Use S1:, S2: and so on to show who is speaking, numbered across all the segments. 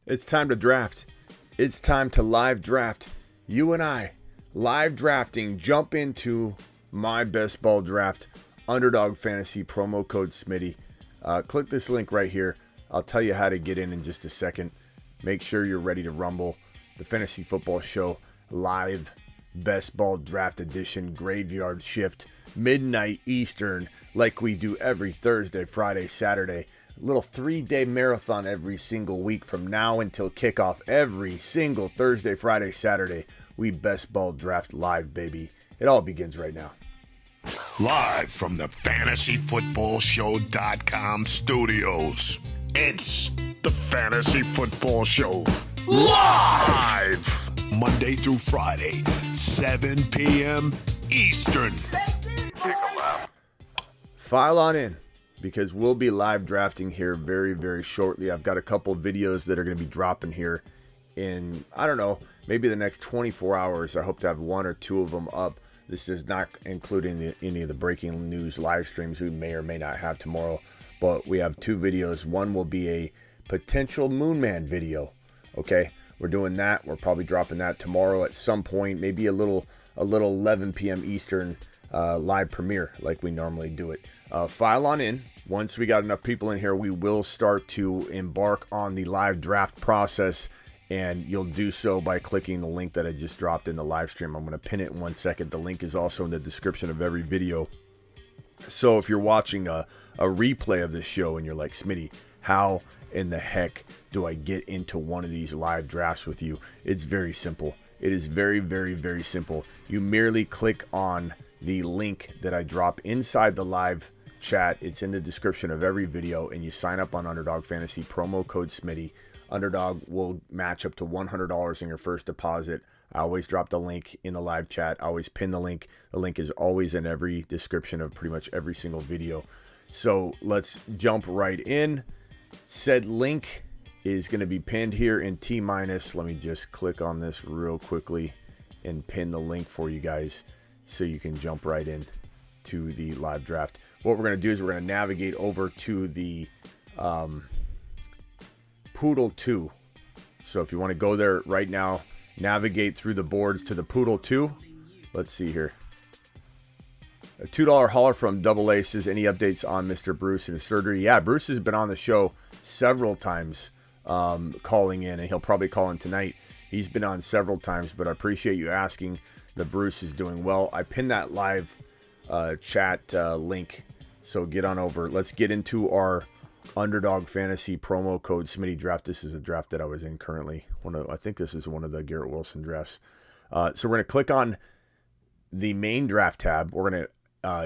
S1: It's time to draft. It's time to live draft. You and I, live drafting, jump into my best ball draft, Underdog Fantasy, promo code Smitty. Click this link right here. I'll tell you how to get in just a second. Make sure you're ready to rumble. The Fantasy Football Show, live best ball draft edition, graveyard shift, midnight Eastern, like we do every Thursday, Friday, Saturday. Little 3-day marathon every single week from now until kickoff. Every single Thursday, Friday, Saturday, we best ball draft live, baby. It all begins right now.
S2: Live from the FantasyFootballShow.com studios, it's the Fantasy Football Show. Live! Monday through Friday, 7 p.m. Eastern.
S1: File on in, because we'll be live drafting here very, very shortly. I've got a couple videos that are going to be dropping here in, I don't know, maybe the next 24 hours. I hope to have one or two of them up. This is not including any of the breaking news live streams we may or may not have tomorrow, but we have two videos. One will be a potential Moonman video. Okay, we're doing that. We're probably dropping that tomorrow at some point, maybe a little 11 p.m. Eastern live premiere like we normally do it. File on in. Once we got enough people in here, we will start to embark on the live draft process, and you'll do so by clicking the link that I just dropped in the live stream. I'm going to pin it in 1 second. The link is also in the description of every video. So if you're watching a replay of this show and you're like, Smitty, how in the heck do I get into one of these live drafts with you? It's very simple. It is very, very, very simple. You merely click on the link that I drop inside the live chat. It's in the description of every video, and you sign up on Underdog Fantasy, promo code Smitty. Underdog will match up to $100 in your first deposit. I always drop the link in the live chat. I always pin the link. The link is always in every description of pretty much every single video. So let's jump right in. Said link is going to be pinned here in T-. Let me just click on this real quickly and pin the link for you guys so you can jump right in to the live draft. What we're going to do is we're going to navigate over to the Poodle 2. So if you want to go there right now, navigate through the boards to the Poodle 2. Let's see here. A $2 hauler from Double Aces. Any updates on Mr. Bruce and his surgery? Yeah, Bruce has been on the show several times, calling in, and he'll probably call in tonight. He's been on several times, but I appreciate you asking. The Bruce is doing well. I pinned that live chat link, so get on over. Let's get into our Underdog Fantasy promo code Smitty draft. This is a draft that I was in currently. I think this is one of the Garrett Wilson drafts. So we're going to click on the main draft tab. We're going to,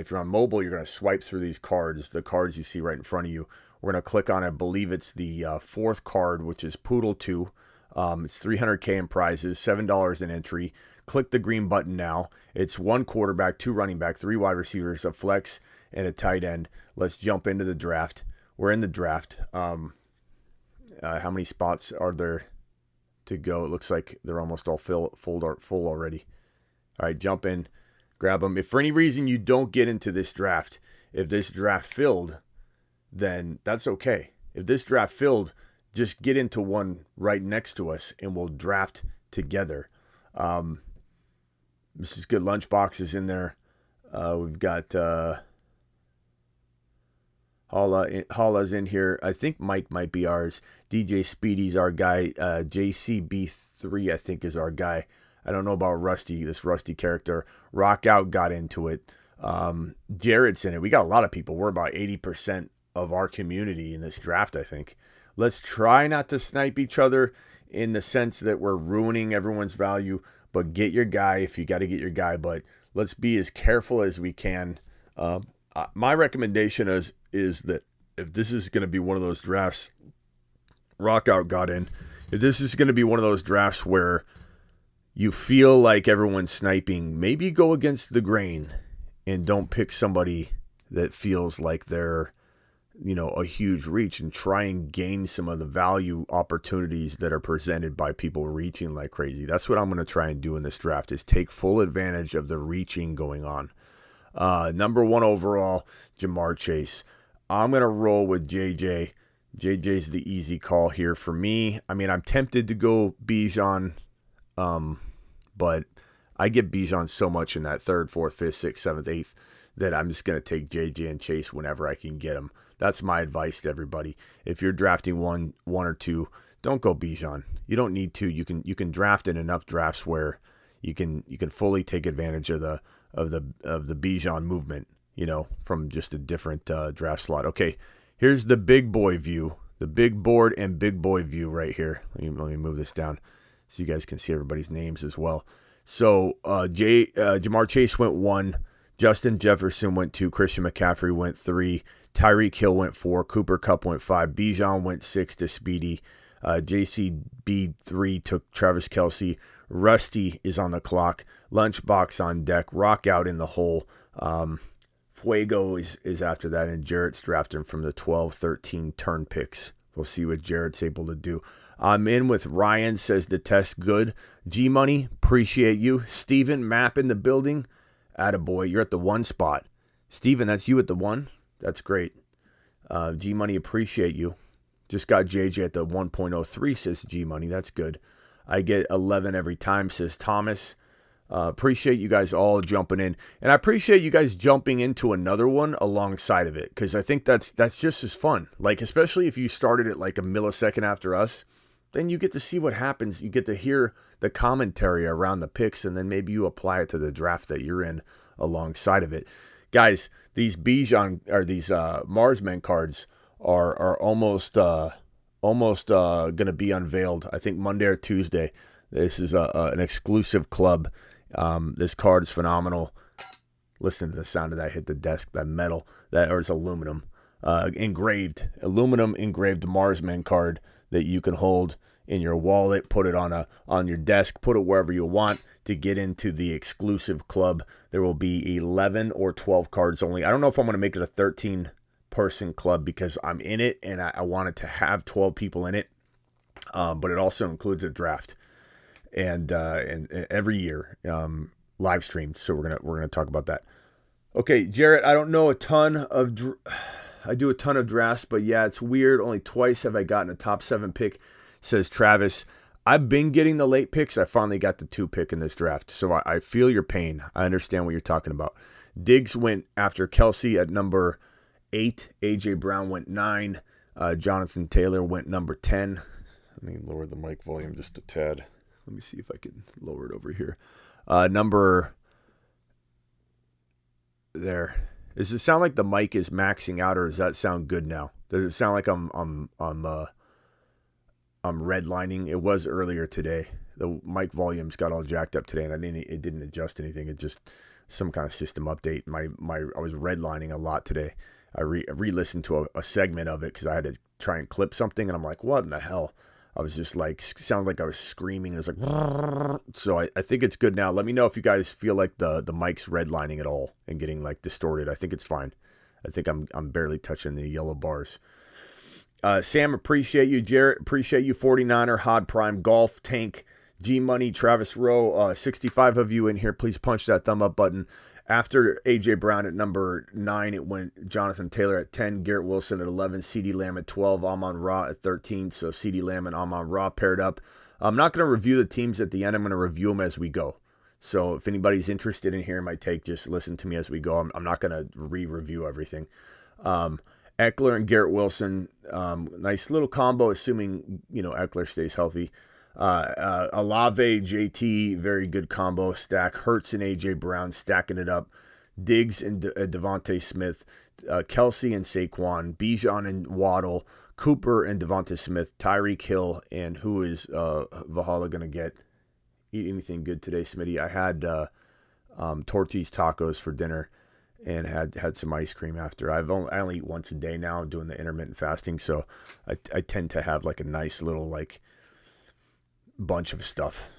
S1: if you're on mobile, you're going to swipe through these cards, the cards you see right in front of you. We're going to click on, I believe it's the fourth card, which is Poodle 2. It's $300K in prizes, $7 in entry. Click the green button now. It's 1 quarterback, 2 running back, 3 wide receivers, a flex, and a tight end. Let's jump into the draft. We're in the draft. How many spots are there to go? It looks like they're almost all full already. All right, jump in, grab them. If for any reason you don't get into this draft, if this draft filled, then that's okay. If this draft filled, just get into one right next to us and we'll draft together. This is good. Lunchbox is in there. We've got Hala's in here. I think Mike might be ours. DJ Speedy's our guy. JCB3, I think, is our guy. I don't know about Rusty, this Rusty character. Rock Out got into it. Jared's in it. We got a lot of people. We're about 80% of our community in this draft, I think. Let's try not to snipe each other in the sense that we're ruining everyone's value, but get your guy if you got to get your guy. But let's be as careful as we can. My recommendation is that if this is going to be one of those drafts, Rockout got in. If this is going to be one of those drafts where you feel like everyone's sniping, maybe go against the grain and don't pick somebody that feels like they're, a huge reach, and try and gain some of the value opportunities that are presented by people reaching like crazy. That's what I'm going to try and do in this draft, is take full advantage of the reaching going on. Number 1 overall, Jamar Chase. I'm going to roll with JJ. JJ's the easy call here for me. I mean, I'm tempted to go Bijan, but I get Bijan so much in that 3rd, 4th, 5th, 6th, 7th, 8th that I'm just going to take JJ and Chase whenever I can get them. That's my advice to everybody. If you're drafting one or two, don't go Bijan. You don't need to. You can draft in enough drafts where you can fully take advantage of the Bijan movement, from just a different draft slot. Okay, here's the big boy view, the big board and big boy view right here. Let me move this down so you guys can see everybody's names as well. So Jamar Chase went 1, Justin Jefferson went 2, Christian McCaffrey went 3, Tyreek Hill went 4, Cooper Kupp went 5, Bijan went 6 to Speedy, JCB 3 took Travis Kelce, Rusty is on the clock, Lunchbox on deck, Rock out in the hole, Fuego is after that, and Jarrett's drafting from the 12-13 turn picks. We'll see what Jarrett's able to do. I'm in with Ryan, says the test good. G-Money, appreciate you. Steven, map in the building. Attaboy, you're at the 1 spot. Steven, that's you at the 1? That's great. G-Money, appreciate you. Just got JJ at the 1.03, says G-Money. That's good. I get 11 every time, says Thomas. Appreciate you guys all jumping in. And I appreciate you guys jumping into another one alongside of it, because I think that's just as fun. Like, especially if you started it like a millisecond after us, then you get to see what happens. You get to hear the commentary around the picks, and then maybe you apply it to the draft that you're in alongside of it. Guys, these Bijan or these Marsmen cards are almost going to be unveiled. I think Monday or Tuesday. This is an exclusive club. This card is phenomenal. Listen to the sound of that hit the desk. That metal, or it's aluminum, aluminum engraved Marsmen card that you can hold in your wallet, put it on your desk, put it wherever you want to get into the exclusive club. There will be 11 or 12 cards only. I don't know if I'm going to make it a 13-person club because I'm in it and I wanted to have 12 people in it. But it also includes a draft and every year live streamed. So we're gonna talk about that. Okay, Jarrett, I don't know a ton of I do a ton of drafts, but yeah, it's weird. Only twice have I gotten a top 7 pick, says Travis. I've been getting the late picks. I finally got the 2 pick in this draft. So I feel your pain. I understand what you're talking about. Diggs went after Kelce at number 8. AJ Brown went 9. Jonathan Taylor went number 10. Let me lower the mic volume just a tad. Let me see if I can lower it over here. There. Does it sound like the mic is maxing out, or does that sound good now? Does it sound like I'm redlining? It was earlier today. The mic volumes got all jacked up today, and it didn't adjust anything. It just some kind of system update. I was redlining a lot today. I re-listened to a segment of it because I had to try and clip something, and I'm like, what in the hell? I was just like, sounded like I was screaming. It was like, so I think it's good now. Let me know if you guys feel like the mic's redlining at all and getting like distorted. I think it's fine. I think I'm barely touching the yellow bars. Sam, appreciate you. Jarrett, appreciate you. 49er, Hod Prime, Golf, Tank, G-Money, Travis Rowe, 65 of you in here. Please punch that thumb up button. After A.J. Brown at number 9, it went Jonathan Taylor at 10, Garrett Wilson at 11, CeeDee Lamb at 12, Amon-Ra at 13. So CeeDee Lamb and Amon-Ra paired up. I'm not going to review the teams at the end. I'm going to review them as we go. So if anybody's interested in hearing my take, just listen to me as we go. I'm not going to re-review everything. Eckler and Garrett Wilson, nice little combo, assuming Eckler stays healthy. Olave, JT, very good combo stack. Hurts and AJ Brown stacking it up. Diggs and Devontae Smith, Kelce and Saquon, Bijan and Waddle, Cooper and Devontae Smith, Tyreek Hill, and who is Valhalla going to get? Eat anything good today, Smitty? I had Torchy's tacos for dinner and had some ice cream after. I only eat once a day now. I'm doing the intermittent fasting, so I tend to have like a nice little like bunch of stuff,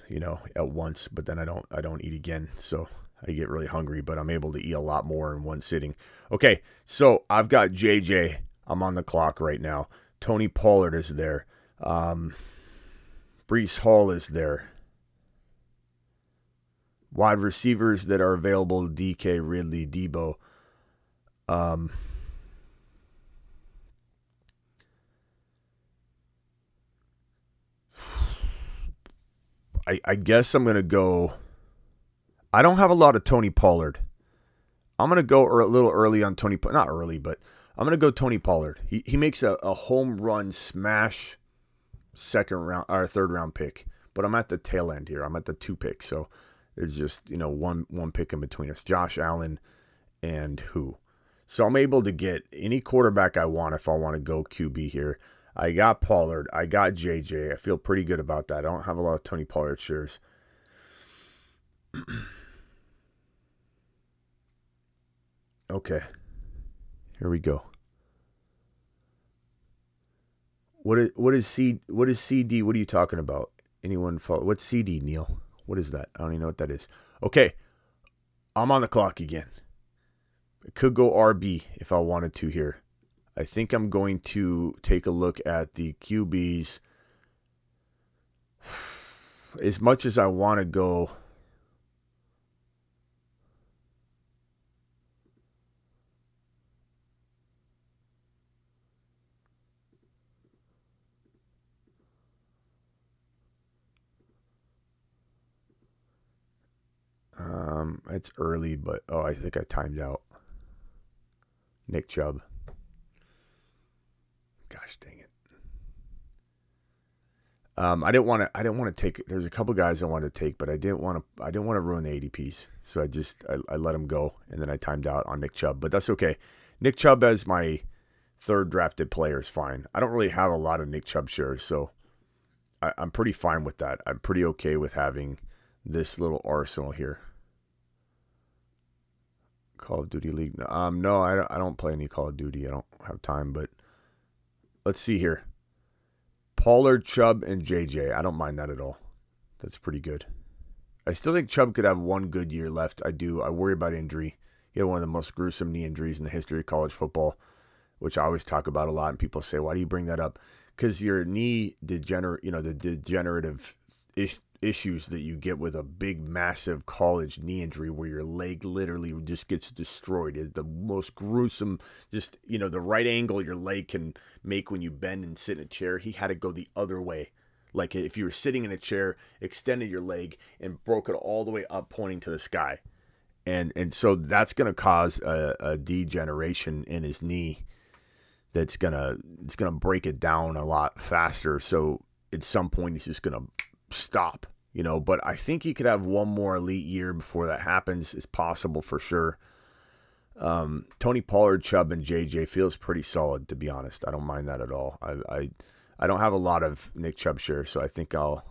S1: at once, but then I don't eat again. So I get really hungry, but I'm able to eat a lot more in one sitting. Okay. So I've got JJ. I'm on the clock right now. Tony Pollard is there. Breece Hall is there. Wide receivers that are available, DK, Ridley, Debo. I guess I'm going to go. I don't have a lot of Tony Pollard. I'm going to go a little early on Tony. Not early, but I'm going to go Tony Pollard. He makes a home run smash second round or third round pick. But I'm at the tail end here. I'm at the 2 pick. So there's just, one pick in between us. Josh Allen and who? So I'm able to get any quarterback I want if I want to go QB here. I got Pollard. I got JJ. I feel pretty good about that. I don't have a lot of Tony Pollard shares. Okay. Here we go. What is CD? What are you talking about? Anyone follow? What's CD, Neil? What is that? I don't even know what that is. Okay. I'm on the clock again. It could go RB if I wanted to here. I think I'm going to take a look at the QBs. As much as I want to go, it's early, but I think I timed out. Nick Chubb. Gosh dang it. I didn't want to take. There's a couple guys I wanted to take, but I didn't want to ruin the ADPs. So I let him go, and then I timed out on Nick Chubb. But that's okay. Nick Chubb as my third drafted player is fine. I don't really have a lot of Nick Chubb shares, so I'm pretty fine with that. I'm pretty okay with having this little arsenal here. Call of Duty League. No, I don't play any Call of Duty. I don't have time, but let's see here. Pollard, Chubb, and JJ. I don't mind that at all. That's pretty good. I still think Chubb could have one good year left. I do. I worry about injury. He had one of the most gruesome knee injuries in the history of college football, which I always talk about a lot. And people say, why do you bring that up? Because your knee the degenerative issues that you get with a big, massive college knee injury where your leg literally just gets destroyed is the most gruesome. Just, the right angle your leg can make when you bend and sit in a chair. He had to go the other way. Like if you were sitting in a chair, extended your leg and broke it all the way up, pointing to the sky. And so that's going to cause a degeneration in his knee. It's gonna break it down a lot faster. So at some point he's just gonna stop, but I think he could have one more elite year before that happens. It's possible for sure. Tony Pollard, Chubb, and JJ feels pretty solid, to be honest. I don't mind that at all. I don't have a lot of Nick Chubb shares, so I think I'll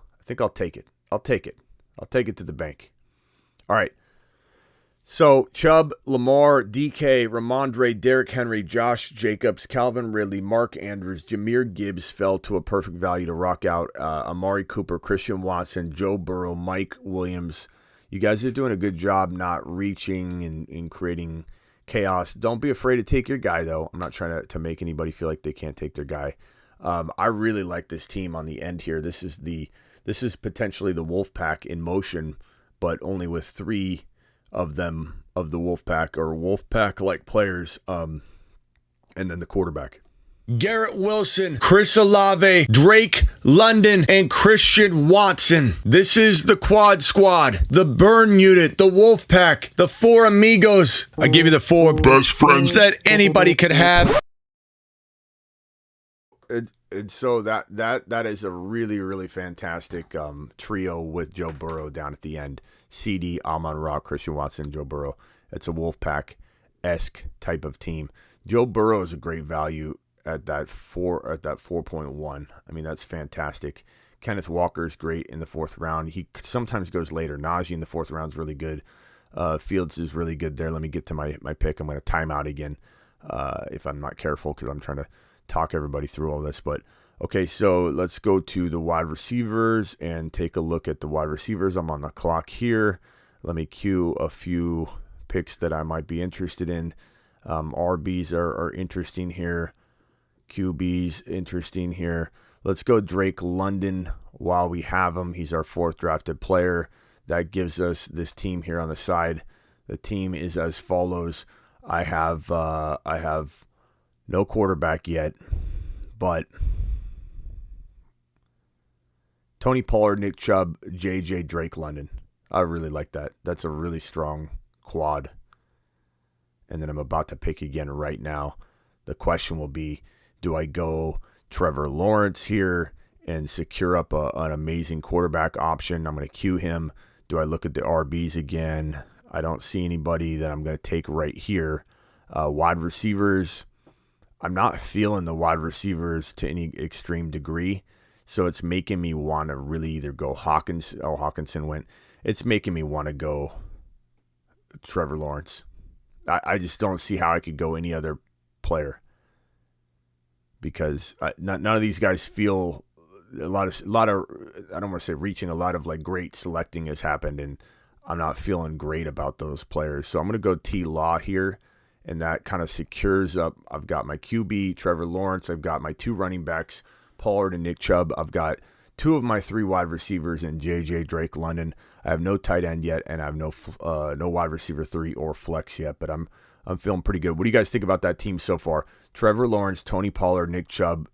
S1: take it. I'll take it to the bank. All right. So Chubb, Lamar, DK, Ramondre, Derrick Henry, Josh Jacobs, Calvin Ridley, Mark Andrews, Jahmyr Gibbs fell to a perfect value to rock out. Amari Cooper, Christian Watson, Joe Burrow, Mike Williams. You guys are doing a good job not reaching and creating chaos. Don't be afraid to take your guy, though. I'm not trying to make anybody feel like they can't take their guy. I really like this team on the end here. This is potentially the Wolfpack in motion, but only with 3 of them of the Wolfpack or Wolfpack-like players, and then the quarterback. Garrett Wilson, Chris Olave, Drake London, and Christian Watson. This is the quad squad, the burn unit, the Wolfpack, the 4 amigos. I give you the 4
S2: best friends
S1: that anybody could have. And so that is a really, really fantastic trio with Joe Burrow down at the end. CD, Amon-Ra, Christian Watson, Joe Burrow. It's a Wolfpack-esque type of team. Joe Burrow is a great value at that 4.1. I mean, that's fantastic. Kenneth Walker's great in the 4th round. He sometimes goes later. Najee in the 4th round is really good. Fields is really good there. Let me get to my pick. I'm going to time out again if I'm not careful because I'm trying to talk everybody through all this. But okay, so let's go to the wide receivers and take a look at the wide receivers. I'm on the clock here. Let me cue a few picks that I might be interested in. RBs are interesting here. QBs interesting here. Let's go Drake London while we have him. He's our 4th drafted player. That gives us this team here on the side. The team is as follows. I have no quarterback yet, but Tony Pollard, Nick Chubb, JJ, Drake London. I really like that. That's a really strong quad. And then I'm about to pick again right now. The question will be, do I go Trevor Lawrence here and secure up an amazing quarterback option? I'm going to cue him. Do I look at the RBs again? I don't see anybody that I'm going to take right here. Wide receivers, I'm not feeling the wide receivers to any extreme degree. So it's making me want to really either go Hawkinson went. It's making me want to go Trevor Lawrence. I just don't see how I could go any other player because none of these guys feel a lot of I don't want to say reaching, a lot of like great selecting has happened, and I'm not feeling great about those players. So I'm going to go T Law here, and that kind of secures up. I've got my QB, Trevor Lawrence. I've got my 2 running backs, Pollard and Nick Chubb. I've got 2 of my 3 wide receivers in JJ, Drake London. I have no tight end yet, and I have no wide receiver 3 or flex yet, but I'm feeling pretty good. What do you guys think about that team so far? Trevor Lawrence, Tony Pollard, Nick Chubb,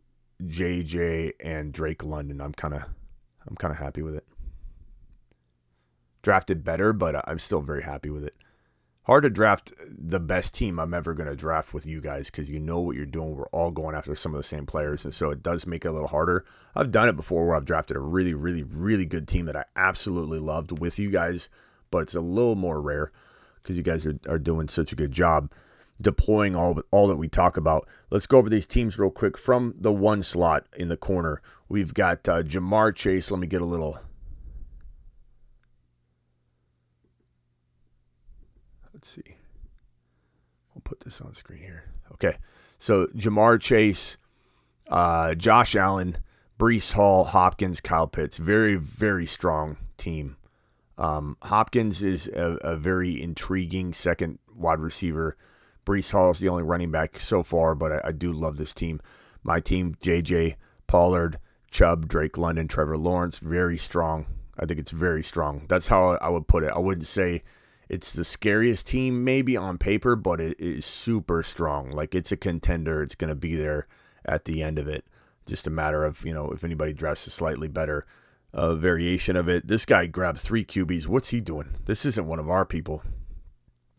S1: JJ, and Drake London. I'm kind of happy with it. Drafted better, but I'm still very happy with it. Hard to draft the best team I'm ever going to draft with you guys because you know what you're doing. We're all going after some of the same players, and so it does make it a little harder. I've done it before where I've drafted a really, really, really good team that I absolutely loved with you guys, but it's a little more rare because you guys are doing such a good job deploying all that we talk about. Let's go over these teams real quick. From the 1 slot in the corner, we've got Jamar Chase. Let me get a little... Let's see. We'll put this on the screen here. Okay. So Jamar Chase, Josh Allen, Breece Hall, Hopkins, Kyle Pitts. Very, very strong team. Hopkins is a very intriguing second wide receiver. Breece Hall is the only running back so far, but I do love this team. My team, JJ, Pollard, Chubb, Drake London, Trevor Lawrence. Very strong. I think it's very strong. That's how I would put it. I wouldn't say it's the scariest team maybe on paper, but it is super strong. Like, it's a contender. It's going to be there at the end of it. Just a matter of, if anybody drafts a slightly better variation of it. This guy grabbed 3 QBs. What's he doing? This isn't one of our people.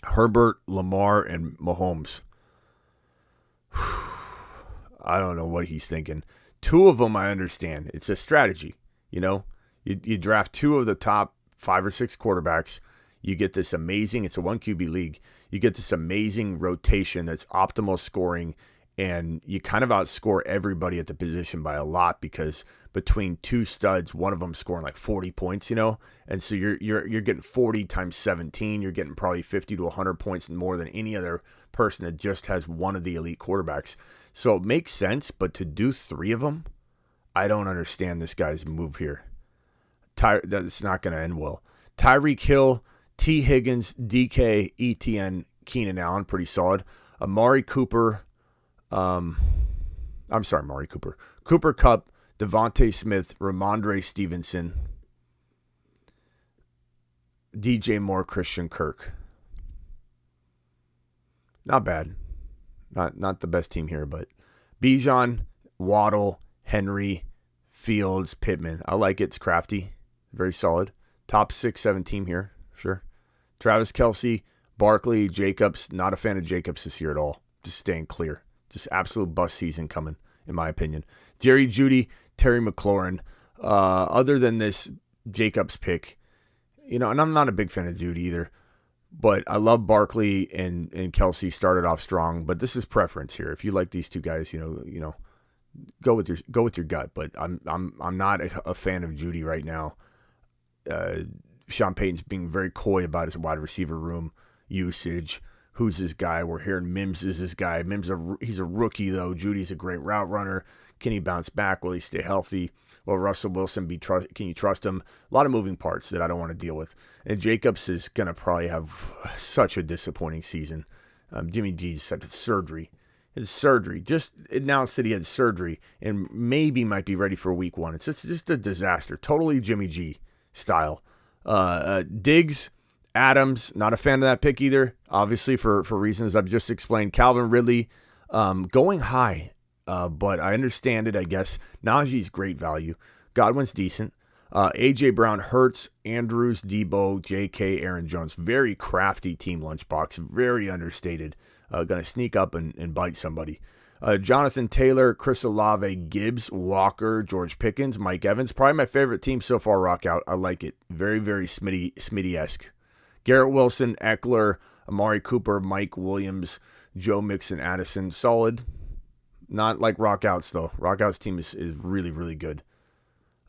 S1: Herbert, Lamar, and Mahomes. I don't know what he's thinking. 2 of them I understand. It's a strategy. You draft 2 of the top 5 or 6 quarterbacks. You get this amazing, it's a 1 QB league. You get this amazing rotation that's optimal scoring, and you kind of outscore everybody at the position by a lot because between 2 studs, one of them scoring like 40 points, and so you're getting 40 times 17. You're getting probably 50 to 100 points more than any other person that just has one of the elite quarterbacks. So it makes sense, but to do 3 of them, I don't understand this guy's move here. That's not going to end well. Tyreek Hill, T. Higgins, DK, ETN, Keenan Allen, pretty solid. Amari Cooper, Cooper Kupp, Devontae Smith, Ramondre Stevenson, DJ Moore, Christian Kirk. Not bad. Not the best team here, but Bijan, Waddle, Henry, Fields, Pittman. I like it. It's crafty. Very solid. Top 6-7 team here. Sure. Travis Kelce, Barkley, Jacobs. Not a fan of Jacobs this year at all. Just staying clear. Just absolute bust season coming, in my opinion. Jerry Jeudy, Terry McLaurin. Other than this Jacobs pick, and I'm not a big fan of Jeudy either, but I love Barkley and Kelce started off strong. But this is preference here. If you like these 2 guys, go with your gut. But I'm not a fan of Jeudy right now. Sean Payton's being very coy about his wide receiver room usage. Who's his guy? We're hearing Mims is his guy. He's a rookie, though. Judy's a great route runner. Can he bounce back? Will he stay healthy? Will Russell Wilson can you trust him? A lot of moving parts that I don't want to deal with. And Jacobs is going to probably have such a disappointing season. Jimmy G's had surgery. His surgery. Just announced that he had surgery and maybe might be ready for week 1. It's just a disaster. Totally Jimmy G style. Diggs, Adams, not a fan of that pick either, obviously for reasons I've just explained. Calvin Ridley, going high, but I understand it, I guess. Najee's great value. Godwin's decent. A.J. Brown, Hurts, Andrews, Debo, J.K., Aaron Jones. Very crafty team lunchbox. Very understated. Going to sneak up and bite somebody. Jonathan Taylor, Chris Olave, Gibbs, Walker, George Pickens, Mike Evans. Probably my favorite team so far, Rock Out. I like it. Very, very Smitty-esque. Garrett Wilson, Eckler, Amari Cooper, Mike Williams, Joe Mixon, Addison. Solid. Not like Rock Out's, though. Rock Out's team is really, really good.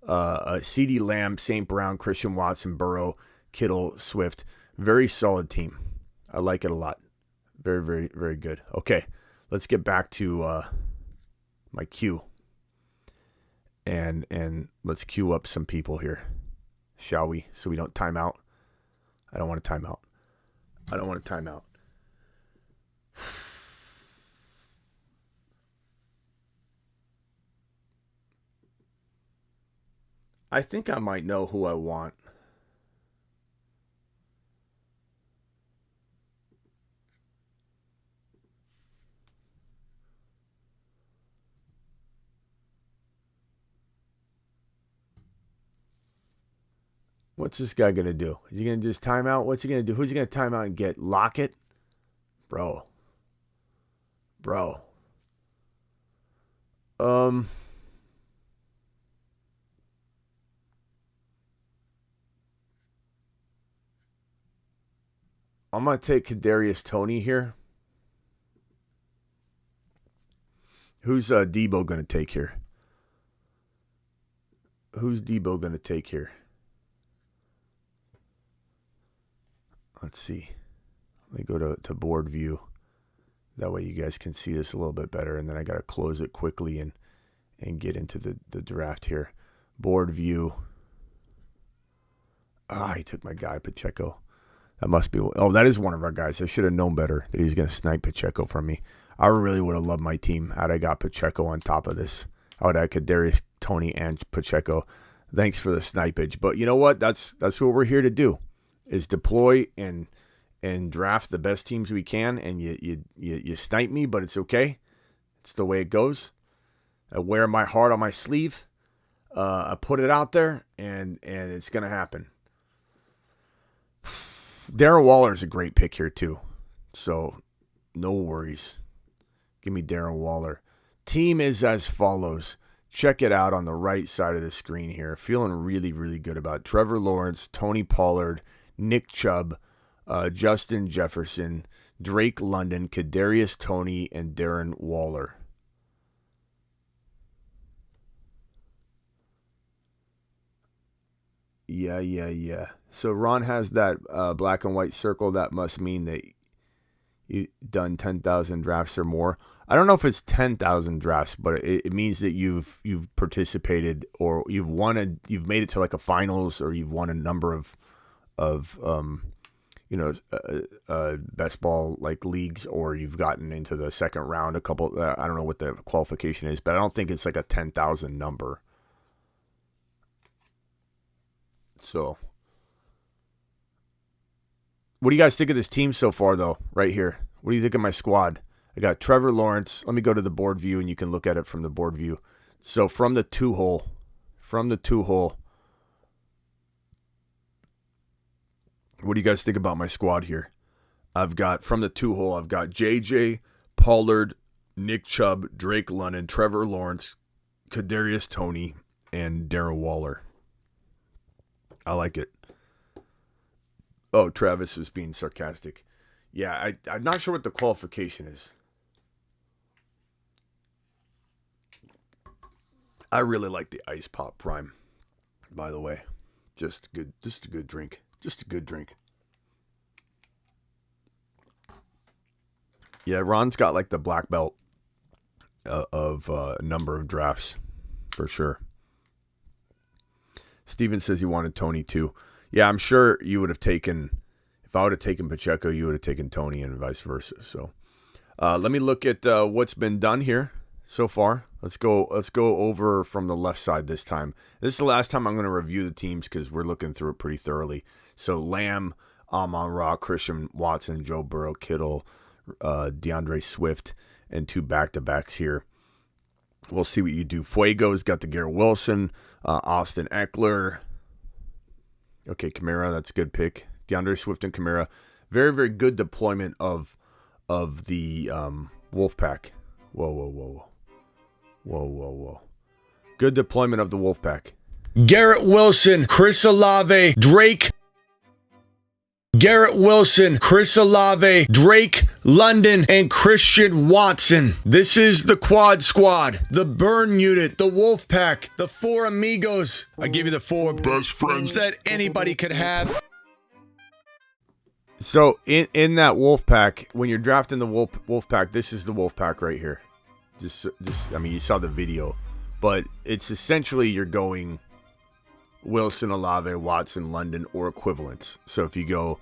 S1: CeeDee Lamb, St. Brown, Christian Watson, Burrow, Kittle, Swift. Very solid team. I like it a lot. Very, very, very good. Okay, let's get back to my queue. And let's queue up some people here, shall we? So we don't time out. I don't want to time out. I don't want to time out. I think I might know who I want. What's this guy going to do? Is he going to just time out? What's he going to do? Who's he going to time out and get? Lockett? Bro. I'm going to take Kadarius Toney here. Who's Debo going to take here? Who's Debo going to take here? Let's see. Let me go to board view. That way you guys can see this a little bit better. And then I got to close it quickly and get into the draft here. Board view. He took my guy, Pacheco. That must be... Oh, that is one of our guys. I should have known better that he was going to snipe Pacheco from me. I really would have loved my team had I got Pacheco on top of this. I would have Kadarius Toney and Pacheco. Thanks for the snipage. But you know what? That's what we're here to do. Is deploy and draft the best teams we can, and you snipe me, but it's okay. It's the way it goes. I wear my heart on my sleeve. I put it out there, and it's gonna happen. Darren Waller is a great pick here too, so no worries. Give me Darren Waller. Team is as follows. Check it out on the right side of the screen here. Feeling really, really good about Trevor Lawrence, Tony Pollard, Nick Chubb, Justin Jefferson, Drake London, Kadarius Toney, and Darren Waller. Yeah. So Ron has that black and white circle. That must mean that you've done 10,000 drafts or more. I don't know if it's 10,000 drafts, but it means that you've participated or you've made it to like a finals, or you've won a number of best ball like leagues, or you've gotten into the second round a couple. I don't know what the qualification is, but I don't think it's like a 10,000 number. So, what do you guys think of this team so far, though? Right here, what do you think of my squad? I got Trevor Lawrence. Let me go to the board view, and you can look at it from the board view. So from the two hole. What do you guys think about my squad here? I've got JJ, Pollard, Nick Chubb, Drake London, Trevor Lawrence, Kadarius Toney, and Darren Waller. I like it. Oh, Travis was being sarcastic. Yeah, I'm not sure what the qualification is. I really like the Ice Pop Prime, by the way. Just a good drink. Yeah, Ron's got like the black belt of a number of drafts, for sure. Steven says he wanted Tony too. Yeah, I'm sure you would have taken, if I would have taken Pacheco, you would have taken Tony and vice versa. So let me look at what's been done here so far. Let's go over from the left side this time. This is the last time I'm going to review the teams because we're looking through it pretty thoroughly. So Lamb, Amon-Ra, Christian Watson, Joe Burrow, Kittle, DeAndre Swift, and 2 back-to-backs here. We'll see what you do. Fuego's got the Garrett Wilson, Austin Eckler, Okay, Kamara, that's a good pick. DeAndre Swift and Kamara. Very, very good deployment of the Wolfpack. Whoa, whoa, whoa. Whoa, whoa, whoa. Good deployment of the Wolfpack. Garrett Wilson, Chris Olave, Drake. Garrett Wilson, Chris Olave, Drake London, and Christian Watson. This is the quad squad, the burn unit, the wolf pack, the four amigos. I give you the four
S2: Best friends
S1: that anybody could have. So in that wolf pack, when you're drafting the wolf pack, this is the wolf pack right here. Just I mean, you saw the video, but it's essentially you're going Wilson, Olave, Watson, London, or equivalents. So if you go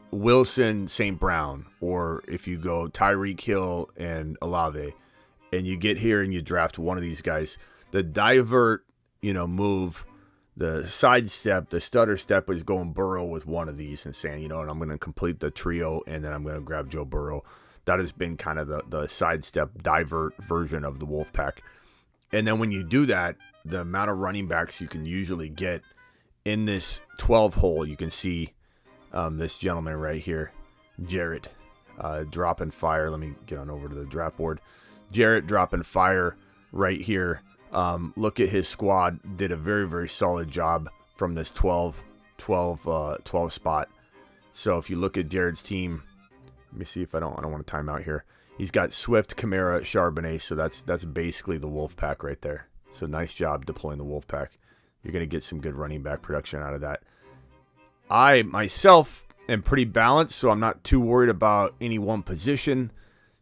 S1: Wilson, St. Brown, or if you go Tyreek Hill and Olave, and you get here and you draft one of these guys, the divert, move, the sidestep, the stutter step is going Burrow with one of these and saying, and I'm going to complete the trio and then I'm going to grab Joe Burrow. That has been kind of the sidestep divert version of the Wolfpack. And then when you do that, the amount of running backs you can usually get in this 12 hole, you can see this gentleman right here, Jarrett, dropping fire. Let me get on over to the draft board. Jarrett dropping fire right here. Look at his squad. Did a very, very solid job from this 12 spot. So if you look at Jarrett's team, let me see if I don't want to time out here. He's got Swift, Kamara, Charbonnet. So that's basically the wolf pack right there. So nice job deploying the wolf pack. You're going to get some good running back production out of that. I myself am pretty balanced, so I'm not too worried about any one position.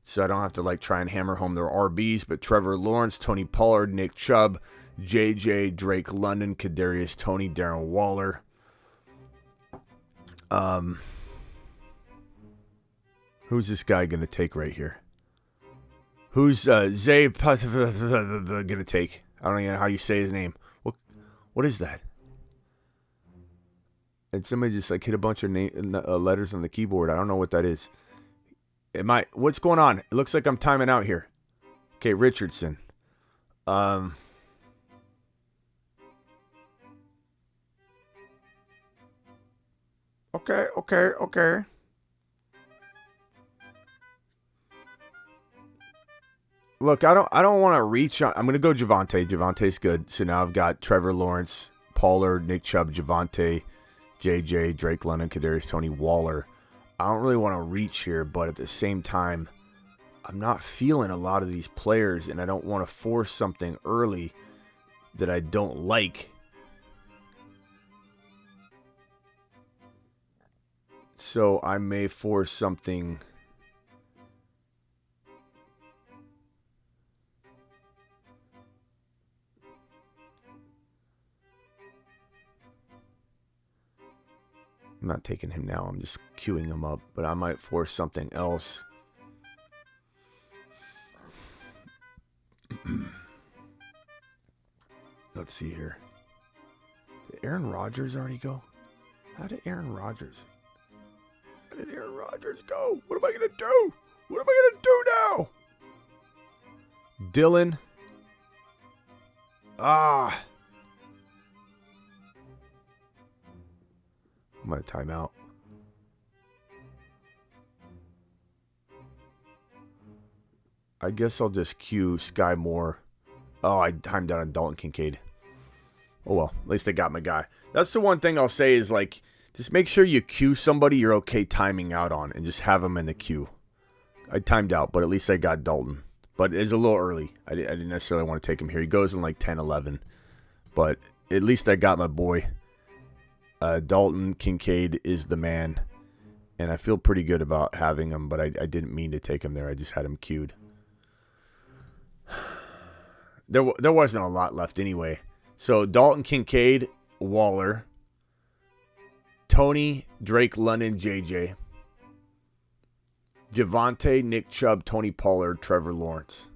S1: So I don't have to try and hammer home their RBs. But Trevor Lawrence, Tony Pollard, Nick Chubb, JJ, Drake London, Kadarius Toney, Darren Waller. Who's this guy going to take right here? Who's Zay going to take? I don't even know how you say his name. What is that? And somebody just hit a bunch of letters on the keyboard. I don't know what that is. What's going on? It looks like I'm timing out here. Okay, Richardson. Okay. Look, I don't want to reach on. I'm going to go Javonte. Javante's good. So now I've got Trevor Lawrence, Pollard, Nick Chubb, Javonte, JJ, Drake London, Kadarius Toney, Waller. I don't really want to reach here, but at the same time, I'm not feeling a lot of these players, and I don't want to force something early that I don't like. So I may force something. I'm not taking him now. I'm just queuing him up. But I might force something else. Let's see here. Did Aaron Rodgers already go? How did Aaron Rodgers go? What am I going to do? What am I going to do now? Dylan. I'm going to time out. I guess I'll just queue Sky Moore. Oh, I timed out on Dalton Kincaid. Oh, well. At least I got my guy. That's the one thing I'll say is, just make sure you queue somebody you're okay timing out on and just have them in the queue. I timed out, but at least I got Dalton. But it's a little early. I didn't necessarily want to take him here. He goes in 10, 11. But at least I got my boy. Dalton Kincaid is the man, and I feel pretty good about having him, but I didn't mean to take him there. I just had him queued. There wasn't a lot left anyway. So Dalton Kincaid, Waller, Tony, Drake London, JJ, Javonte, Nick Chubb, Tony Pollard, Trevor Lawrence.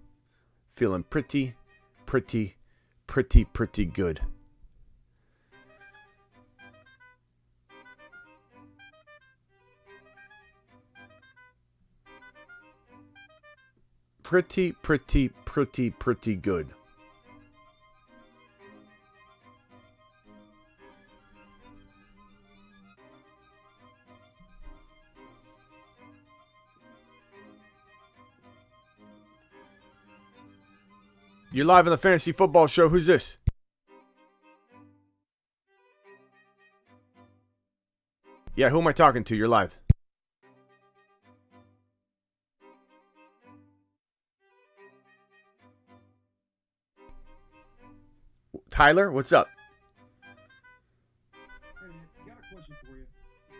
S1: Feeling pretty good. Pretty good. You're live on the Fantasy Football Show. Who's this? Yeah, who am I talking to? You're live. Tyler, what's up?
S3: Hey, got a question for you.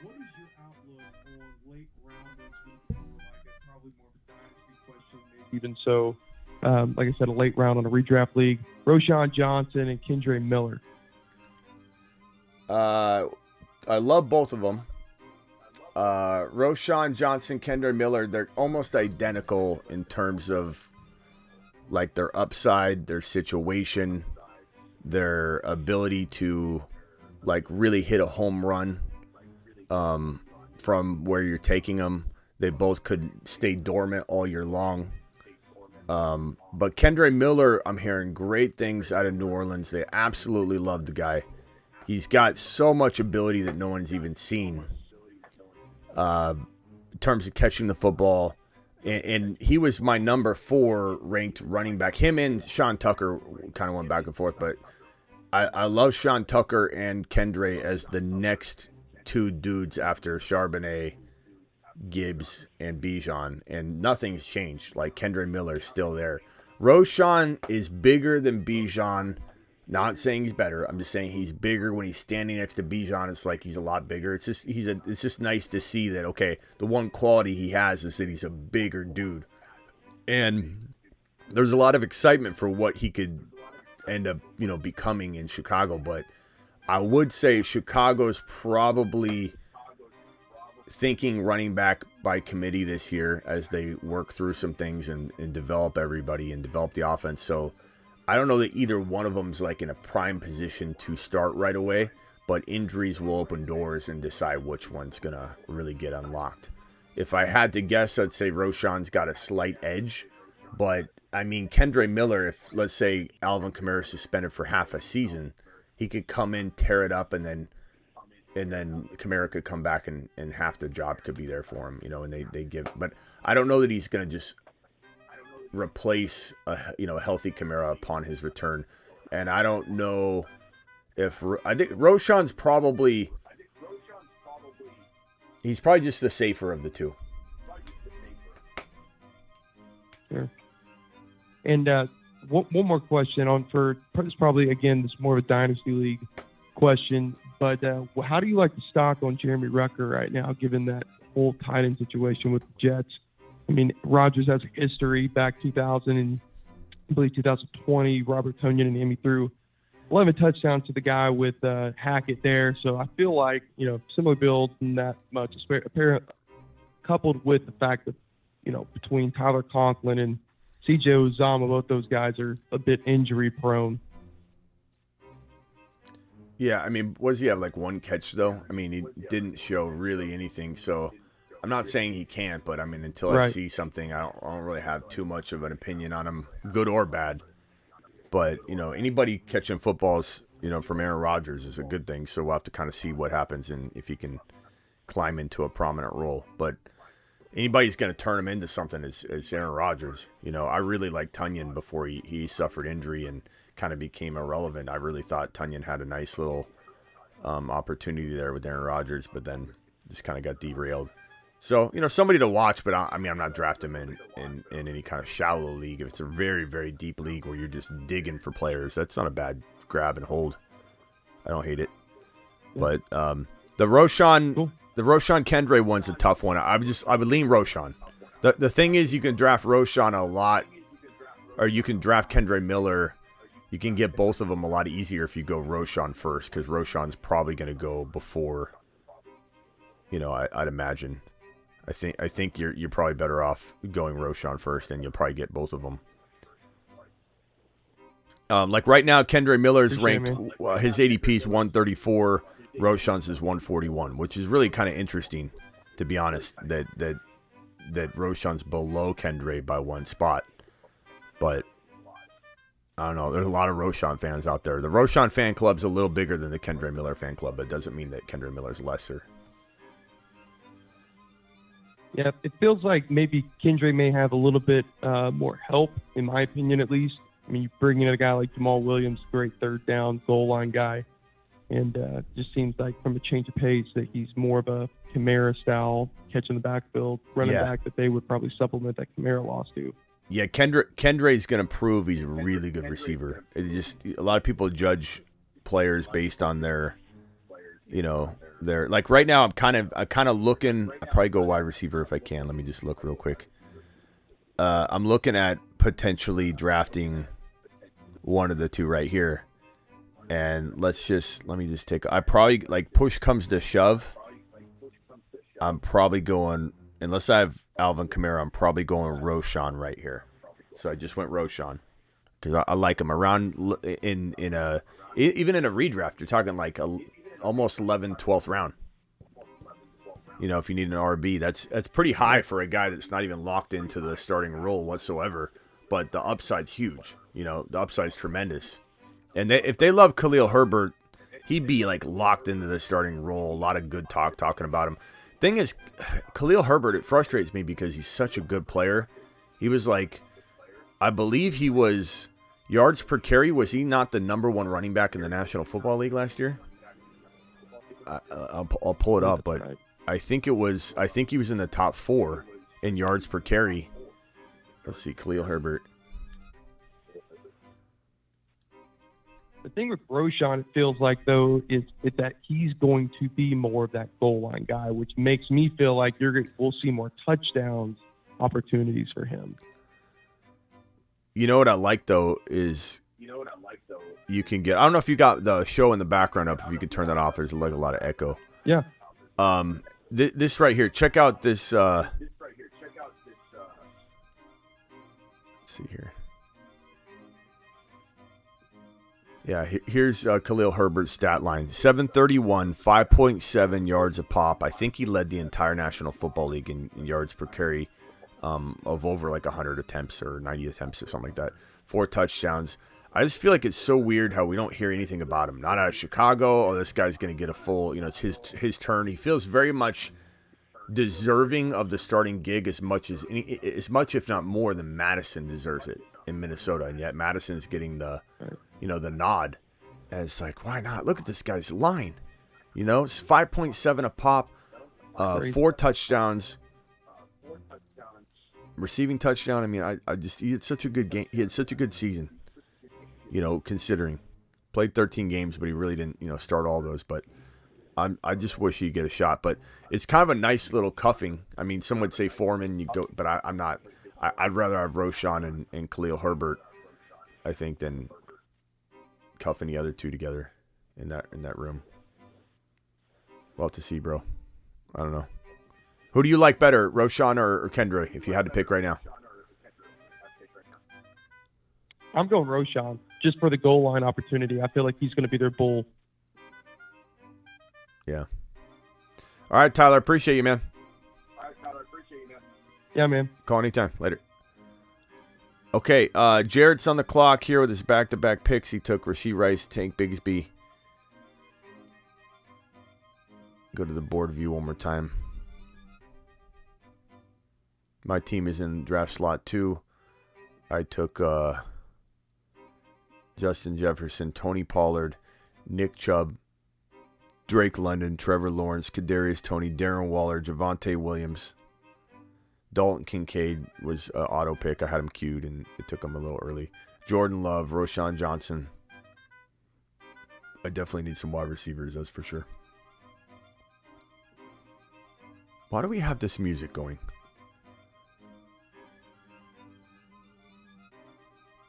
S3: What is your outlook on late rounders? Like it's probably more of a dynasty question, maybe. Even so, like I said, a late round on a redraft league. Roshan Johnson and Kendre Miller.
S1: I love both of them. Roshan Johnson, Kendre Miller, they're almost identical in terms of like their upside, their situation, their ability to like really hit a home run from where you're taking them. They both could stay dormant all year long. But Kendre Miller, I'm hearing great things out of New Orleans. They absolutely love the guy. He's got so much ability that no one's even seen in terms of catching the football. And he was my number 4 ranked running back. Him and Sean Tucker kind of went back and forth, but I love Sean Tucker and Kendre as the next 2 dudes after Charbonnet, Gibbs, and Bijan. And nothing's changed. Like, Kendre Miller's still there. Roshan is bigger than Bijan. Not saying he's better. I'm just saying he's bigger. When he's standing next to Bijan, it's like he's a lot bigger. It's just nice to see that, okay, the one quality he has is that he's a bigger dude. And there's a lot of excitement for what he could end up, becoming in Chicago. But I would say Chicago's probably thinking running back by committee this year as they work through some things and develop everybody and develop the offense. So I don't know that either one of them's like in a prime position to start right away, but injuries will open doors and decide which one's going to really get unlocked. If I had to guess, I'd say Roshan's got a slight edge, but I mean, Kendre Miller, if let's say Alvin Kamara is suspended for half a season, he could come in, tear it up, and then Kamara could come back and half the job could be there for him, and they give, but I don't know that he's going to just replace a healthy Kamara upon his return. And I don't know if I think Roshan's probably just the safer of the two.
S3: Sure. And one more question it's probably, again, this is more of a dynasty league question, but how do you like the stock on Jeremy Rucker right now, given that whole tight end situation with the Jets? I mean, Rodgers has a history back 2000 and I believe 2020. Robert Tonyan and him threw 11 touchdowns to the guy with Hackett there. So I feel like, similar builds and that much, coupled with the fact that, between Tyler Conklin and C.J. Uzomah, both those guys are a bit injury prone.
S1: Yeah, I mean, what does he have, like one catch, though? I mean, he didn't show really anything, so I'm not saying he can't, but I mean, until I see something, I don't really have too much of an opinion on him, good or bad. But, anybody catching footballs, from Aaron Rodgers is a good thing, so we'll have to kind of see what happens and if he can climb into a prominent role. But anybody's going to turn him into something is Aaron Rodgers. I really liked Tonyan before he suffered injury and kind of became irrelevant. I really thought Tonyan had a nice little opportunity there with Aaron Rodgers, but then just kind of got derailed. So, somebody to watch, but I'm not drafting him in any kind of shallow league. If it's a very, very deep league where you're just digging for players, that's not a bad grab and hold. I don't hate it. Yeah. But the Roshan Kendre one's a tough one. I would lean Roshan. The thing is, you can draft Roshan a lot, or you can draft Kendre Miller. You can get both of them a lot easier if you go Roshan first, because Roshan's probably going to go before, I'd imagine. I think you're probably better off going Roshan first, and you'll probably get both of them. Like right now, Kendre Miller's ranked, his ADP is 134, Roshan's is 141, which is really kind of interesting, to be honest, that Roshan's below Kendre by one spot. But I don't know, there's a lot of Roshan fans out there. The Roshan fan club's a little bigger than the Kendre Miller fan club, but it doesn't mean that Kendre Miller's lesser.
S3: Yeah, it feels like maybe Kendre may have a little bit more help, in my opinion at least, I mean, you bring in a guy like Jamal Williams, great third down, goal line guy. And just seems like from a change of pace that he's more of a Kamara style, catching the backfield, running back that they would probably supplement that Kamara loss to.
S1: Yeah, Kendre's going to prove he's a really good receiver. It just a lot of people judge players based on their, their like right now. I'm kind of looking. I probably go wide receiver if I can. Let me just look real quick. I'm looking at potentially drafting one of the two right here, and let me just take. I probably like push comes to shove. I'm probably going unless I have Alvin Kamara. I'm probably going Roshan right here. So I just went Roshan because I like him around in a even in a redraft. You're talking like almost 11th, 12th round. If you need an RB, that's pretty high for a guy that's not even locked into the starting role whatsoever. But the upside's huge. The upside's tremendous. And if they love Khalil Herbert, he'd be like locked into the starting role. A lot of good talking about him. Thing is, Khalil Herbert, it frustrates me because he's such a good player. He was like, I believe he was yards per carry. Was he not the number one running back in the National Football League last year? I'll pull it up, but I think he was in the top 4 in yards per carry. Let's see, Khalil Herbert.
S3: The thing with Roshan, it feels like, though, is that he's going to be more of that goal line guy, which makes me feel like we'll see more touchdowns opportunities for him.
S1: You know what I like, though, is you can get – I don't know if you got the show in the background up. If you could turn that off, there's like a lot of echo.
S3: Yeah.
S1: This right here. Check out this let's see here. Yeah, here's Khalil Herbert's stat line. 731, 5.7 yards a pop. I think he led the entire National Football League in yards per carry of over like 100 attempts or 90 attempts or something like that. 4 touchdowns. I just feel like it's so weird how we don't hear anything about him. Not out of Chicago. Oh, this guy's going to get a full, it's his turn. He feels very much deserving of the starting gig as much if not more than Madison deserves it in Minnesota. And yet Madison's getting the the nod. And it's like, why not? Look at this guy's line. It's 5.7 a pop, 4 touchdowns, receiving touchdown. I mean, he had such a good game. He had such a good season, considering played 13 games, but he really didn't, start all those. But I just wish he'd get a shot. But it's kind of a nice little cuffing. I mean, some would say Foreman, but I'm not. I'd rather have Roshan and Khalil Herbert, I think, than cuffing the other two together in that room. Well, to see, bro. I don't know. Who do you like better, Roshan or Kendre, if you had to pick right now?
S3: I'm going Roshan, just for the goal line opportunity. I feel like he's going to be their bull.
S1: Yeah. All right, Tyler. Appreciate you, man.
S3: Yeah, man.
S1: Call anytime. Later. Okay, Jared's on the clock here with his back-to-back picks. He took Rashee Rice, Tank Bigsby. Go to the board view one more time. My team is in draft slot 2. I took Justin Jefferson, Tony Pollard, Nick Chubb, Drake London, Trevor Lawrence, Kadarius Toney, Darren Waller, Javonte Williams. Dalton Kincaid was an auto pick. I had him queued, and it took him a little early. Jordan Love, Roshan Johnson. I definitely need some wide receivers, that's for sure. Why do we have this music going?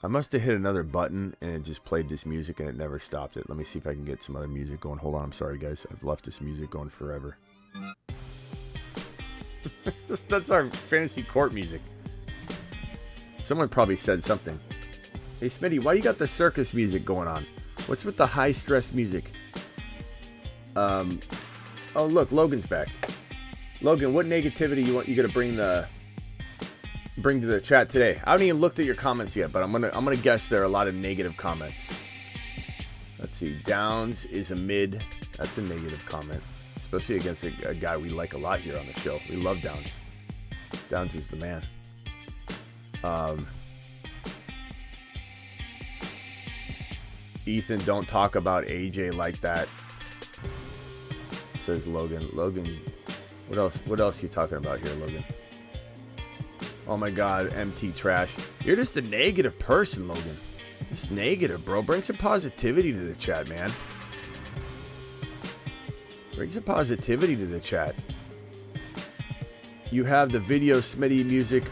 S1: I must have hit another button, and it just played this music, and it never stopped it. Let me see if I can get some other music going. Hold on, I'm sorry, guys. I've left this music going forever. That's our fantasy court music. Someone probably said something. Hey, Smitty, why you got the circus music going on? What's with the high-stress music? Oh, look, Logan's back. Logan, what negativity you going to bring to the chat today? I haven't even looked at your comments yet, but I'm gonna guess there are a lot of negative comments. Let's see. Downs is a mid. That's a negative comment. Especially against a guy we like a lot here on the show. We love Downs. Downs is the man. Ethan, don't talk about AJ like that. Says Logan. Logan, what else? What else are you talking about here, Logan? Oh my God, MT trash. You're just a negative person, Logan. Just negative, bro. Bring some positivity to the chat, man. Bring some positivity to the chat. You have the video Smitty music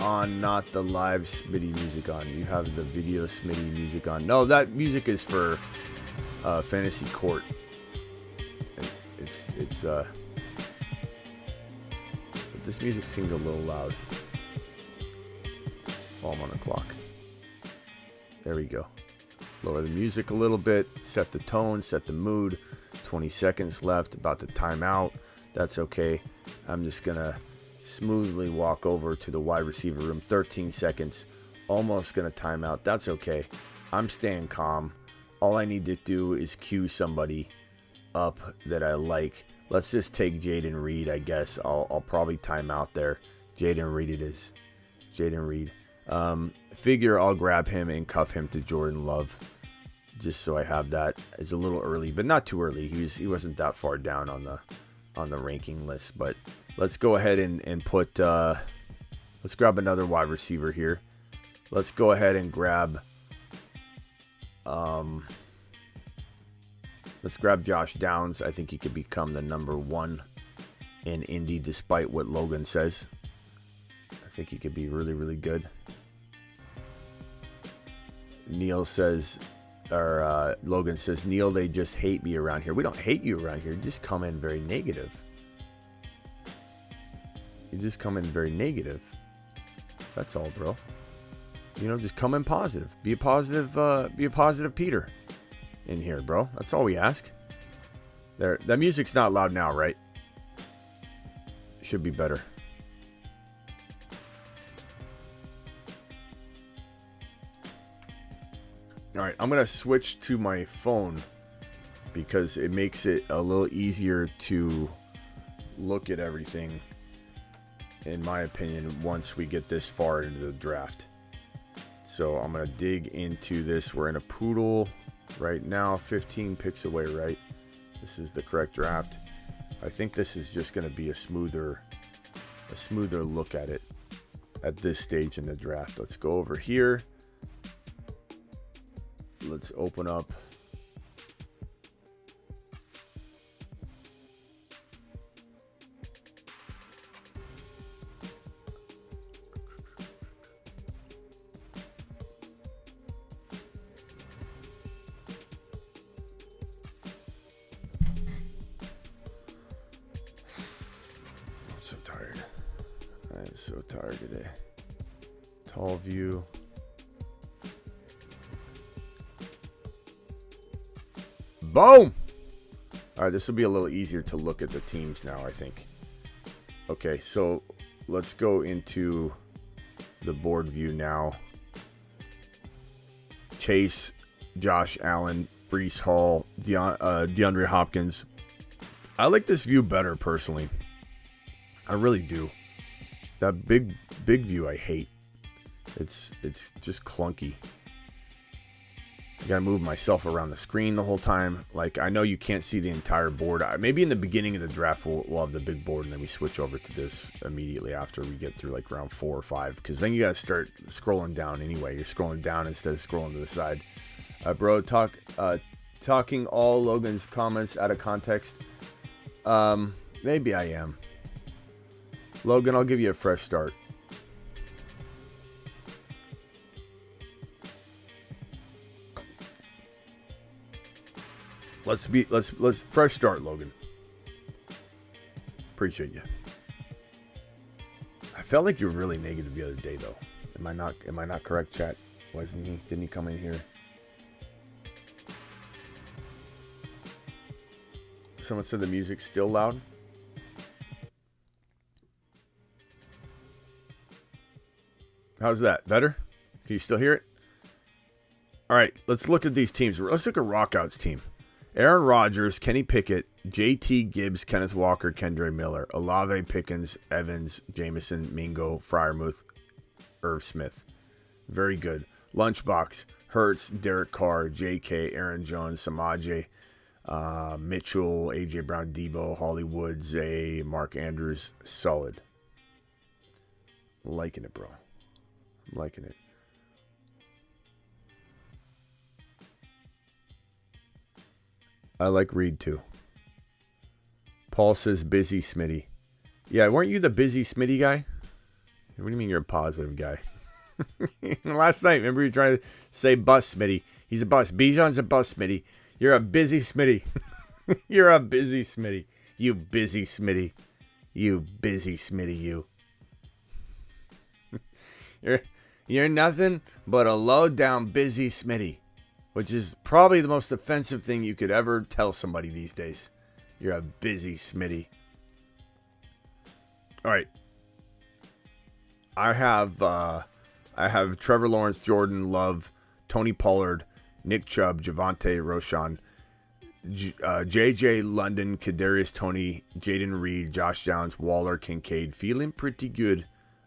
S1: on, not the live Smitty music on. You have the video Smitty music on. No, that music is for Fantasy Court. But this music seems a little loud. Oh, I'm on the clock. There we go. Lower the music a little bit. Set the tone. Set the mood. 20 seconds left. About to time out. That's okay. I'm just going to smoothly walk over to the wide receiver room. 13 seconds. Almost going to time out. That's okay. I'm staying calm. All I need to do is cue somebody up that I like. Let's just take Jaden Reed, I guess. I'll probably time out there. Jaden Reed it is. Jaden Reed. Figure I'll grab him and cuff him to Jordan Love. Just so I have that. It's a little early, but not too early. He wasn't that far down on the ranking list. But let's go ahead and put let's grab another wide receiver here. Let's go ahead and grab let's grab Josh Downs. I think he could become the number 1 in Indy, despite what Logan says. I think he could be really, really good. Neil says, or Logan says, Neil, they just hate me around here. We don't hate you around here. You just come in very negative. You just come in very negative. That's all, bro. You know, just come in positive. Be a positive Peter in here, bro. That's all we ask. There, that music's not loud now, right? Should be better. All right, I'm gonna switch to my phone because it makes it a little easier to look at everything, in my opinion, once we get this far into the draft. So I'm gonna dig into this. We're in a poodle right now, 15 picks away, right? This is the correct draft. I think this is just gonna be a smoother look at it at this stage in the draft. Let's go over here. Let's open up so tired today. Tall view. Boom! All right, this will be a little easier to look at the teams now, I think. Okay, so let's go into the board view now. Chase, Josh Allen, Breece Hall, DeAndre Hopkins. I like this view better, personally. I really do. That big view I hate. It's just clunky. I gotta move myself around the screen the whole time. Like, I know you can't see the entire board. Maybe in the beginning of the draft we'll have the big board, and then we switch over to this immediately after we get through like round 4 or 5. Because then you gotta start scrolling down anyway. You're scrolling down instead of scrolling to the side. Bro, talking all Logan's comments out of context. Maybe I am. Logan, I'll give you a fresh start. Let's fresh start, Logan. Appreciate you. I felt like you were really negative the other day, though. Am I not correct, chat? Wasn't he? Didn't he come in here? Someone said the music's still loud. How's that? Better? Can you still hear it? All right, let's look at these teams. Let's look at Rockout's team. Aaron Rodgers, Kenny Pickett, JT Gibbs, Kenneth Walker, Kendre Miller, Olave, Pickens, Evans, Jameson, Mingo, Freiermuth, Irv Smith. Very good. Lunchbox, Hurts, Derek Carr, J.K., Aaron Jones, Samaje, Mitchell, A.J. Brown, Debo, Hollywood, Zay, Mark Andrews. Solid. I'm liking it, bro. I'm liking it. I like Reed, too. Paul says, busy Smitty. Yeah, weren't you the busy Smitty guy? What do you mean you're a positive guy? Last night, remember you were trying to say bus Smitty. He's a bus. Bijan's a bus Smitty. You're a busy Smitty. You're a busy Smitty. You busy Smitty. You busy Smitty, you. You're nothing but a low-down busy Smitty, which is probably the most offensive thing you could ever tell somebody these days. You're a busy Smitty. All right. I have Trevor Lawrence, Jordan Love, Tony Pollard, Nick Chubb, Javonte, Roshan, J.J. London, Kadarius Toney, Jaden Reed, Josh Downs, Waller, Kincaid. Feeling pretty good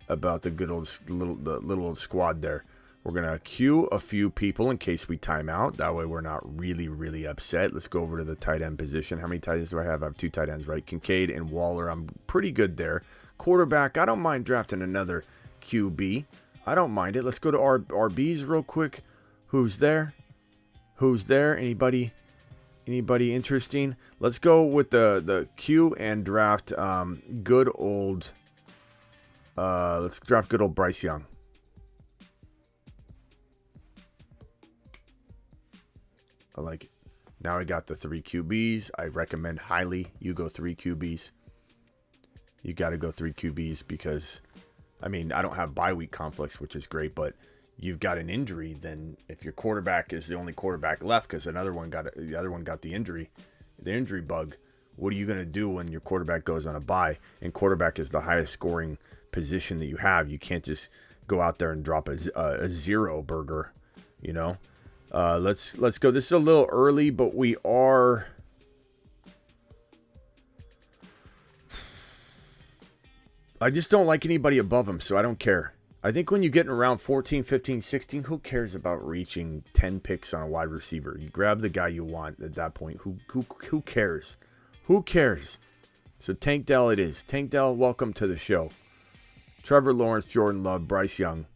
S1: about the good old little squad there. We're going to queue a few people in case we time out. That way we're not really, really upset. Let's go over to the tight end position. How many tight ends do I have? I have 2 tight ends, right? Kincaid and Waller. I'm pretty good there. Quarterback, I don't mind drafting another QB. I don't mind it. Let's go to our RBs real quick. Who's there? Who's there? Anybody interesting? Let's go with the Q and draft good old let's draft good old Bryce Young. I like it. Now I got the 3 QBs. I recommend highly you go 3 QBs. You got to go 3 QBs because, I mean, I don't have bye week conflicts, which is great, but you've got an injury, then if your quarterback is the only quarterback left because the other one got the injury bug, what are you going to do when your quarterback goes on a bye? And quarterback is the highest scoring position that you have. You can't just go out there and drop a zero burger, you know. Let's go. This is a little early, but we are. I just don't like anybody above him, so I don't care. I think when you get in around 14, 15, 16, who cares about reaching 10 picks on a wide receiver? You grab the guy you want at that point. Who cares? Who cares? So Tank Dell it is. Tank Dell, welcome to the show. Trevor Lawrence, Jordan Love, Bryce Young.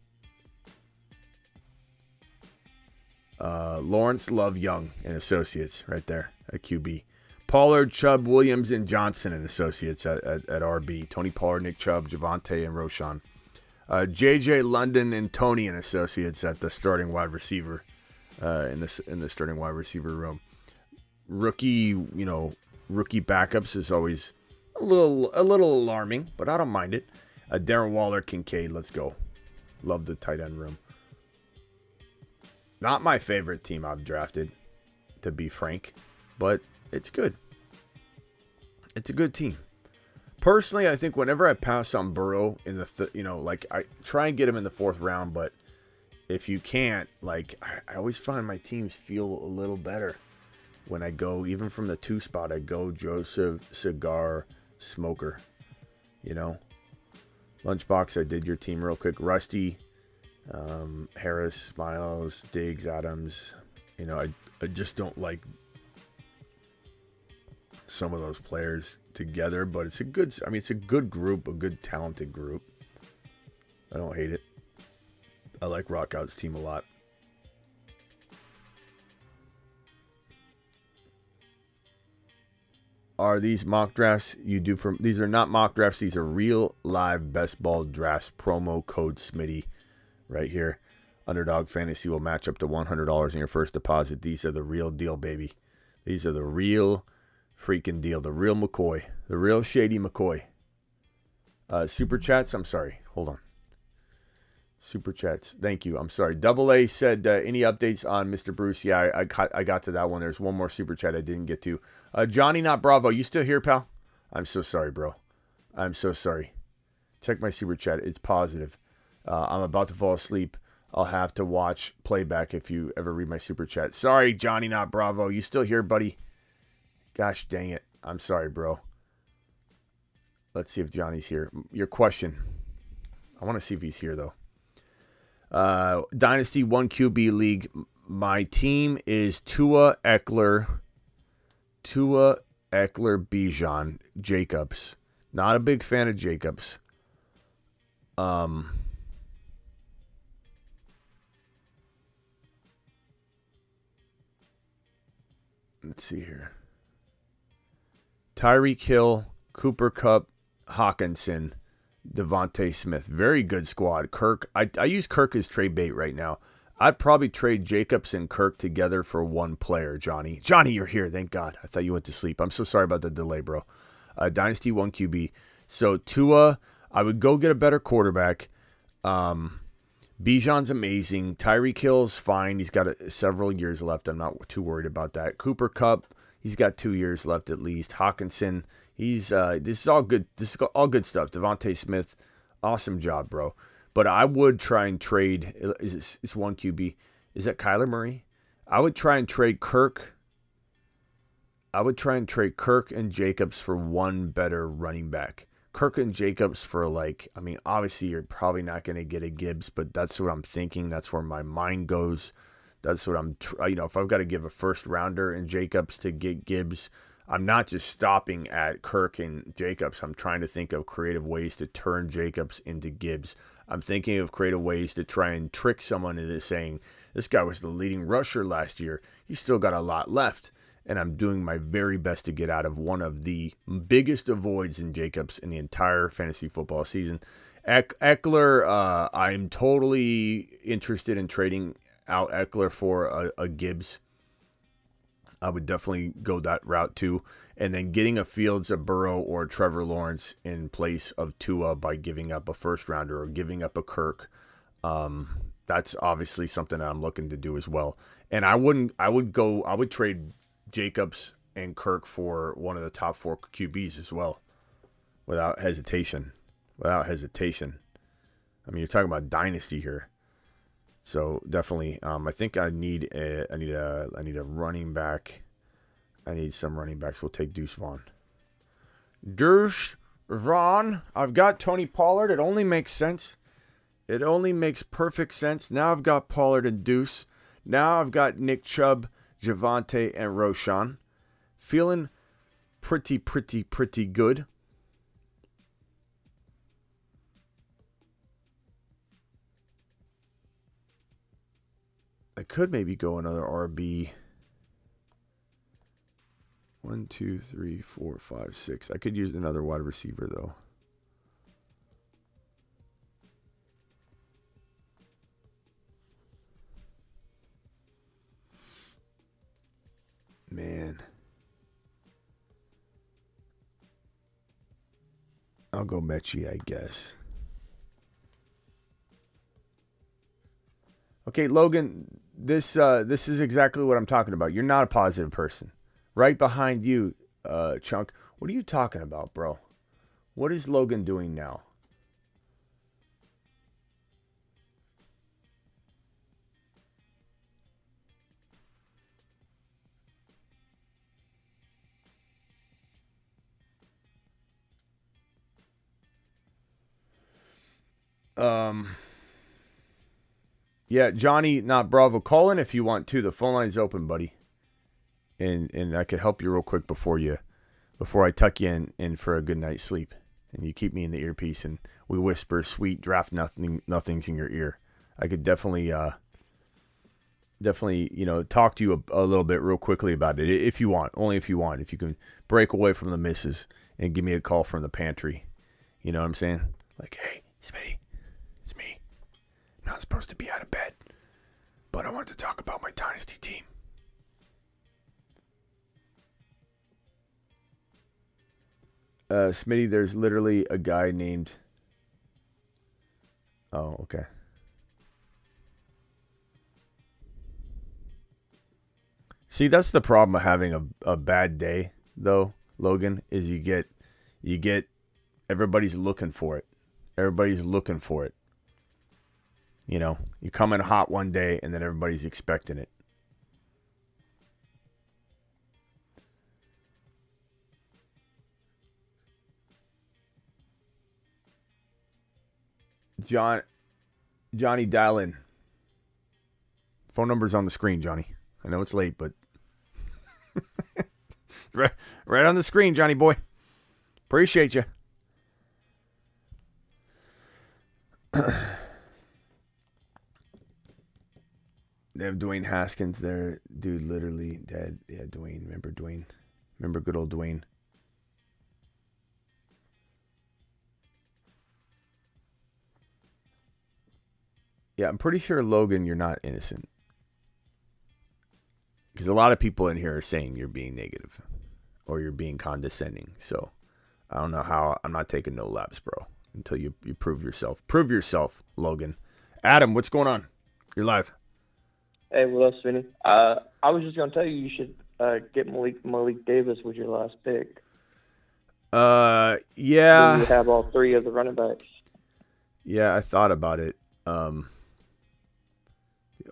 S1: Lawrence, Love, Young, and Associates right there at QB. Pollard, Chubb, Williams, and Johnson and Associates at RB. Tony Pollard, Nick Chubb, Javonte, and Roshan. J.J. London and Tony and Associates at the starting wide receiver in the starting wide receiver room. Rookie backups is always a little alarming, but I don't mind it. Darren Waller, Kincaid, let's go. Love the tight end room. Not my favorite team I've drafted, to be frank, but it's good. It's a good team. Personally, I think whenever I pass on Burrow in the, I try and get him in the 4th round, but if you can't, I always find my teams feel a little better when I go, even from the 2 spot, I go Joseph, Cigar, Smoker, Lunchbox, I did your team real quick. Rusty, Harris, Miles, Diggs, Adams. I just don't like some of those players together, but it's a good group, a good talented group. I don't hate it. I like Rockout's team a lot. Are these mock drafts you do from? These are not mock drafts. These are real live best ball drafts. Promo code Smitty right here. Underdog Fantasy will match up to $100 in your first deposit. These are the real deal, baby. These are the real freaking deal. The real McCoy. The real shady McCoy. Super chats. I'm sorry. Hold on. Super chats. Thank you. I'm sorry. Double A said, any updates on Mr. Bruce? Yeah, I got to that one. There's one more super chat I didn't get to. Johnny Not Bravo. You still here, pal? I'm so sorry, bro. I'm so sorry. Check my super chat. It's positive. I'm about to fall asleep. I'll have to watch playback if you ever read my super chat. Sorry, Johnny Not Bravo. You still here, buddy? Gosh dang it. I'm sorry, bro. Let's see if Johnny's here. Your question. I want to see if he's here, though. Dynasty 1 QB League. My team is Tua, Eckler, Bijan, Jacobs. Not a big fan of Jacobs. Let's see here. Tyreek Hill, Cooper Kupp, Hawkinson, Devontae Smith. Very good squad. Kirk. I use Kirk as trade bait right now. I'd probably trade Jacobs and Kirk together for one player, Johnny. Johnny, you're here. Thank God. I thought you went to sleep. I'm so sorry about the delay, bro. Dynasty 1 QB. So Tua, I would go get a better quarterback. Bijan's amazing. Tyreek Hill's fine. He's got several years left. I'm not too worried about that. Cooper Kupp, he's got 2 years left at least. Hawkinson, this is all good. This is all good stuff. Devontae Smith, awesome job, bro. But I would try and trade. It's 1 QB. Is that Kyler Murray? I would try and trade Kirk. I would try and trade Kirk and Jacobs for one better running back. Kirk and Jacobs for obviously you're probably not going to get a Gibbs, but that's what I'm thinking. That's where my mind goes. That's what if I've got to give a first rounder and Jacobs to get Gibbs, I'm not just stopping at Kirk and Jacobs. I'm trying to think of creative ways to turn Jacobs into Gibbs. I'm thinking of creative ways to try and trick someone into saying, this guy was the leading rusher last year. He's still got a lot left. And I'm doing my very best to get out of one of the biggest avoids in Jacobs in the entire fantasy football season. Eckler, I'm totally interested in trading out Eckler for a Gibbs. I would definitely go that route too. And then getting a Fields, a Burrow, or a Trevor Lawrence in place of Tua by giving up a first rounder or giving up a Kirk. That's obviously something that I'm looking to do as well. And I would trade Jacobs and Kirk for one of the top 4 QBs as well, without hesitation. I mean, you're talking about dynasty here, so definitely. I think I need a running back. I need some running backs. We'll take Deuce Vaughn. I've got Tony Pollard. It only makes sense. It only makes perfect sense. Now I've got Pollard and Deuce. Now I've got Nick Chubb, Javonte, and Roshan. Feeling pretty good. I could maybe go another RB. 1, 2, 3, 4, 5, 6. I could use another wide receiver, though. Man. I'll go Mechie, I guess. Okay, Logan, this is exactly what I'm talking about. You're not a positive person. Right behind you, Chunk. What are you talking about, bro? What is Logan doing now? Yeah, Johnny, not Bravo. Call in if you want to. The phone line's open, buddy. And I could help you real quick before I tuck you in for a good night's sleep. And you keep me in the earpiece and we whisper sweet draft nothings in your ear. I could definitely talk to you a little bit real quickly about it if you want. Only if you want. If you can break away from the missus and give me a call from the pantry. You know what I'm saying? Like, hey, Smitty, it's me. I'm not supposed to be out of bed, but I want to talk about my dynasty team. Smitty, there's literally a guy named... Oh, okay. See, that's the problem of having a bad day, though, Logan, is you get everybody's looking for it. Everybody's looking for it. You know, you come in hot one day and then everybody's expecting it. Johnny, dial in. Phone number's on the screen, Johnny. I know it's late, but right on the screen, Johnny boy. Appreciate you. They have Dwayne Haskins there. Dude, literally dead. Yeah, Dwayne. Remember Dwayne? Remember good old Dwayne? Yeah, I'm pretty sure, Logan, you're not innocent. Because a lot of people in here are saying you're being negative or you're being condescending. So I don't know how. I'm not taking no laps, bro, until you prove yourself. Prove yourself, Logan. Adam, what's going on? You're live.
S4: Hey, what up, Smitty? I was just gonna tell you should get Malik Davis with your last pick.
S1: Yeah.
S4: You have all three of the running backs.
S1: Yeah, I thought about it. The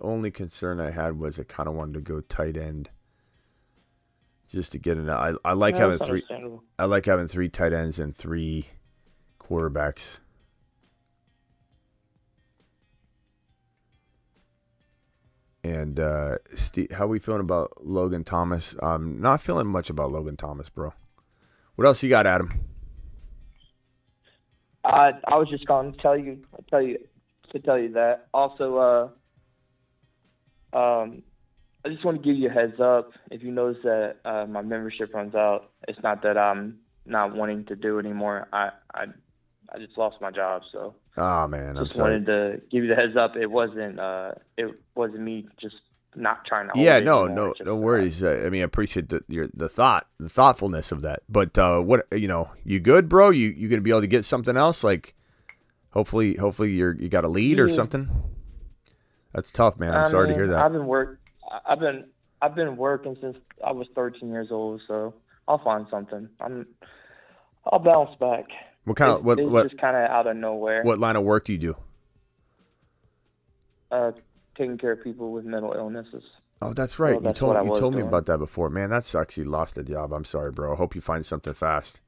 S1: only concern I had was I kind of wanted to go tight end, just to get it. I like having three. I like having 3 tight ends and 3 quarterbacks. And Steve, how are we feeling about Logan Thomas? Not feeling much about Logan Thomas, bro. What else you got, Adam?
S4: I was just going to tell you that. Also, I just want to give you a heads up. If you notice that my membership runs out, it's not that I'm not wanting to do it anymore. I just lost my job, so.
S1: Oh man, I'm
S4: just
S1: sorry.
S4: Wanted to give you the heads up. It wasn't me just not trying to.
S1: Yeah, no worries. I mean, I appreciate the thoughtfulness of that. But what, you good, bro? You gonna be able to get something else? Like, hopefully you got a lead or something. That's tough, man. I'm sorry to hear that.
S4: I've been working since I was 13 years old, so I'll find something. I'll bounce back.
S1: What kind of what
S4: just kind of out of nowhere.
S1: What line of work do you do?
S4: Taking care of people with mental illnesses.
S1: Oh, that's right.
S4: So that's
S1: you told me
S4: doing.
S1: about that before. Man, that sucks. You lost the job. I'm sorry, bro. I hope you find something fast.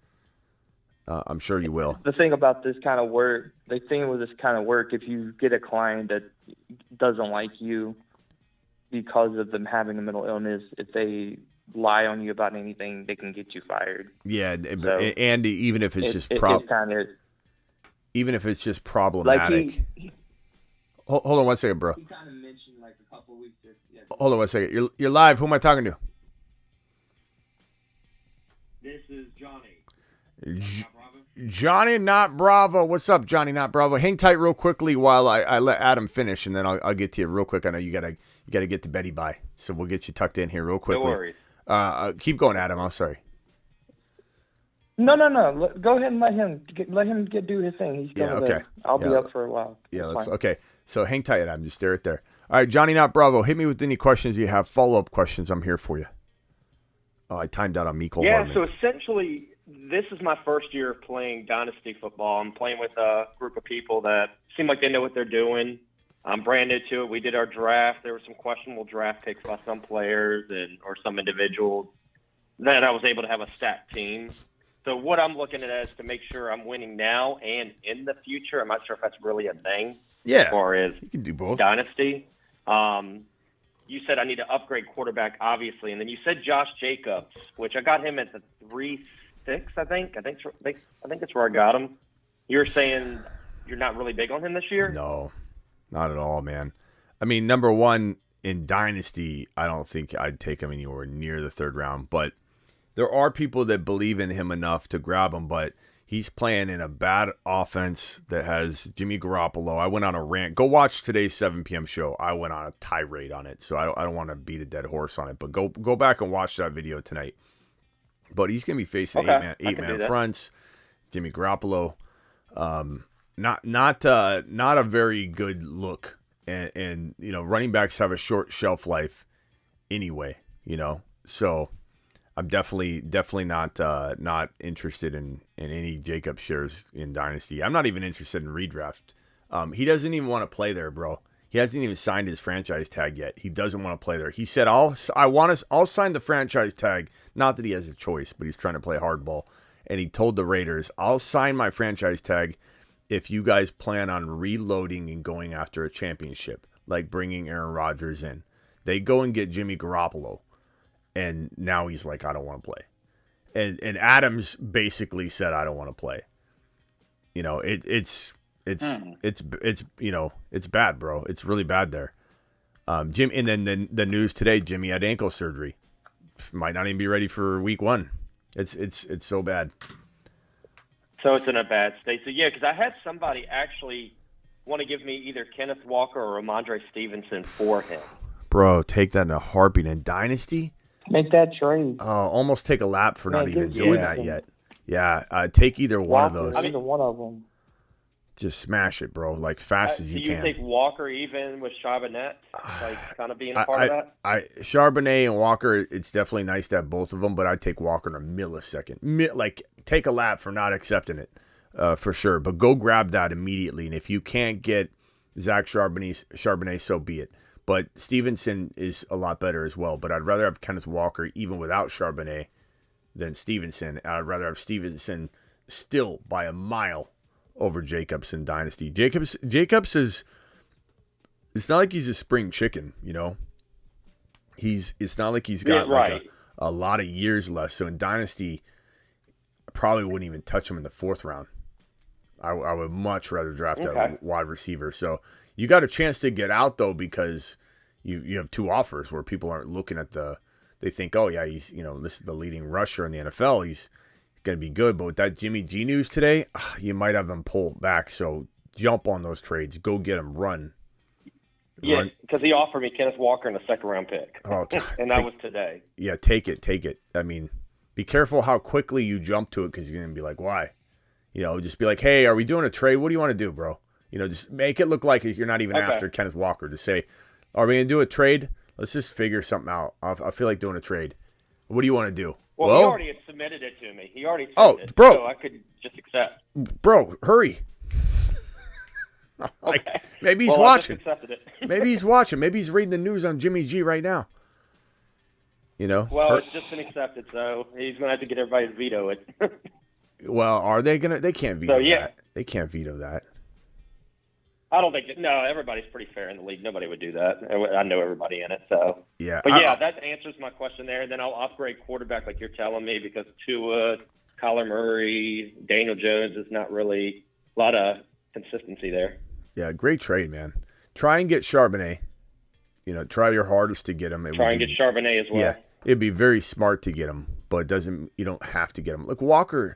S1: I'm sure you will.
S4: The thing about this kind of work, if you get a client that doesn't like you because of them having a mental illness, if they lie on you about anything, they can get you fired.
S1: Yeah,
S4: so
S1: and even if it's even if it's just problematic. Hold on one second, bro.
S4: He kind of mentioned like a couple weeks. Yeah.
S1: Hold on one second. You're live. Who am I talking to?
S5: This is Johnny.
S1: Johnny Not Bravo. What's up, Johnny Not Bravo? Hang tight real quickly while I let Adam finish, and then I'll get to you real quick. I know you gotta get to Betty by, so we'll get you tucked in here real quickly.
S5: No worries.
S1: Keep going, Adam. I'm sorry.
S4: No. Go ahead and let him do his thing. He's going
S1: okay.
S4: I'll be up for a while.
S1: Yeah, okay. So hang tight, Adam. Just stay right there. All right, Johnny Not Bravo. Hit me with any questions you have. Follow-up questions. I'm here for you. Oh, I timed out on Miko Hardman.
S5: So essentially, this is my first year of playing Dynasty football. I'm playing with a group of people that seem like they know what they're doing. I'm brand new to it. We did our draft. There were some questionable draft picks by some players or some individuals. Then I was able to have a stacked team. So what I'm looking at is to make sure I'm winning now and in the future. I'm not sure if that's really a thing.
S1: Yeah,
S5: as far as
S1: you can do both.
S5: Dynasty. You said I need to upgrade quarterback, obviously, and then you said Josh Jacobs, which I got him at the 3-6. I think that's where I got him. You're saying you're not really big on him this year?
S1: No, not at all, man. I mean, number one in Dynasty, I don't think I'd take him anywhere near the 3rd round, but there are people that believe in him enough to grab him, but he's playing in a bad offense that has Jimmy Garoppolo. I went on a rant. Go watch today's 7 p.m. show. I went on a tirade on it, so I don't want to beat a dead horse on it, but go back and watch that video tonight. But he's going to be facing eight-man fronts, Jimmy Garoppolo. Not a very good look, and running backs have a short shelf life anyway. So I'm definitely not interested in any Jacob shares in Dynasty. I'm not even interested in redraft. He doesn't even want to play there, bro. He hasn't even signed his franchise tag yet. He doesn't want to play there. He said, I'll sign the franchise tag. Not that he has a choice, but he's trying to play hardball. And he told the Raiders, I'll sign my franchise tag if you guys plan on reloading and going after a championship. like bringing Aaron Rodgers in. They go and get Jimmy Garoppolo, and now he's like, I don't want to play. And Adams basically said, I don't want to play. You know, it's you know, it's bad, bro. It's really bad there. Jim, and then the news today, Jimmy had ankle surgery. Might not even be ready for week 1. It's so bad.
S5: So it's in a bad state. So, yeah, because I had somebody actually want to give me either Kenneth Walker or Ramondre Stevenson for him.
S1: Bro, take that in a heartbeat. In Dynasty?
S4: Make that trade.
S1: Almost take a lap for not even
S4: give
S1: doing that yet. Yeah, take either one of those.
S4: Either one of them.
S1: Just smash it, bro, like fast as you
S5: can.
S1: can.
S5: Do you take Walker even with Charbonnet, like kind of being a part of that?
S1: Charbonnet and Walker, it's definitely nice to have both of them, but I'd take Walker in a millisecond. Like, take a lap for not accepting it, for sure. But go grab that immediately, and if you can't get Zach Charbonnet, so be it. But Stevenson is a lot better as well. But I'd rather have Kenneth Walker even without Charbonnet than Stevenson. I'd rather have Stevenson still by a mile over Jacobs in Dynasty. Jacobs is, it's not like he's a spring chicken, you know. It's not like he's got a lot of years left. So in Dynasty, I probably wouldn't even touch him in the 4th round. I would much rather draft a wide receiver. So you got a chance to get out though, because you have 2 offers where people aren't looking at they think, oh yeah, he's, you know, this is the leading rusher in the NFL. He's going to be good. But with that Jimmy G news today, you might have them pull back. So jump on those trades. Go get them. Run.
S5: Yeah, because he offered me Kenneth Walker in a 2nd round pick.
S1: Oh, God.
S5: And that was today.
S1: Yeah, take it. I mean, be careful how quickly you jump to it, because you're going to be like, why? You know, just be like, hey, are we doing a trade? What do you want to do, bro? You know, just make it look like you're not even after Kenneth Walker. To say, are we going to do a trade? Let's just figure something out. I feel like doing a trade. What do you want to do?
S5: Well, he already had submitted it to me. He already sent it,
S1: bro.
S5: So I could just accept.
S1: Bro, hurry. Like, maybe he's watching. Maybe he's watching. Maybe he's reading the news on Jimmy G right now. You know?
S5: Well, it's just been accepted, so he's going to have to get everybody to veto it.
S1: Well, are they going to? They can't veto that. They can't veto that.
S5: I don't think – no, everybody's pretty fair in the league. Nobody would do that. I know everybody in it, so.
S1: Yeah.
S5: But, yeah, that answers my question there. And then I'll upgrade quarterback like you're telling me, because Tua, Kyler Murray, Daniel Jones is not really a lot of consistency there.
S1: Yeah, great trade, man. Try and get Charbonnet. You know, try your hardest to get him.
S5: Try and get Charbonnet as well.
S1: Yeah, it'd be very smart to get him, but you don't have to get him. Look, Walker,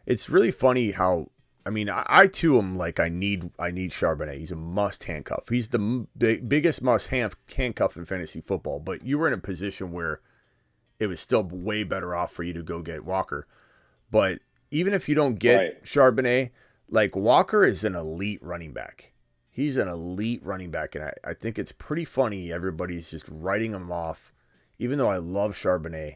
S1: it's really funny how, I mean, I too am like, I need Charbonnet. He's a must handcuff. He's the biggest must handcuff in fantasy football, but you were in a position where it was still way better off for you to go get Walker. But even if you don't get Charbonnet, like, Walker is an elite running back. He's an elite running back, and I think it's pretty funny everybody's just writing him off, even though I love Charbonnet.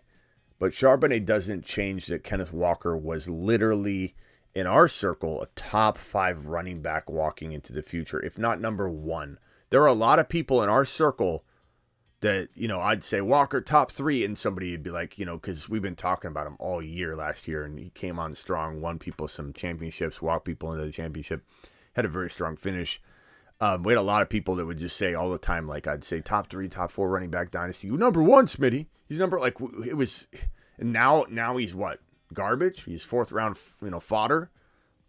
S1: But Charbonnet doesn't change that Kenneth Walker was literally, in our circle, a top 5 running back walking into the future, if not number 1. There are a lot of people in our circle that, you know, I'd say Walker top 3, and somebody would be like, you know, because we've been talking about him all year last year, and he came on strong, won people some championships, walked people into the championship, had a very strong finish. We had a lot of people that would just say all the time, like, I'd say top 3, top 4 running back dynasty. Number 1, Smitty. He's number, like, it was, now he's what? Garbage? He's 4th round, you know, fodder.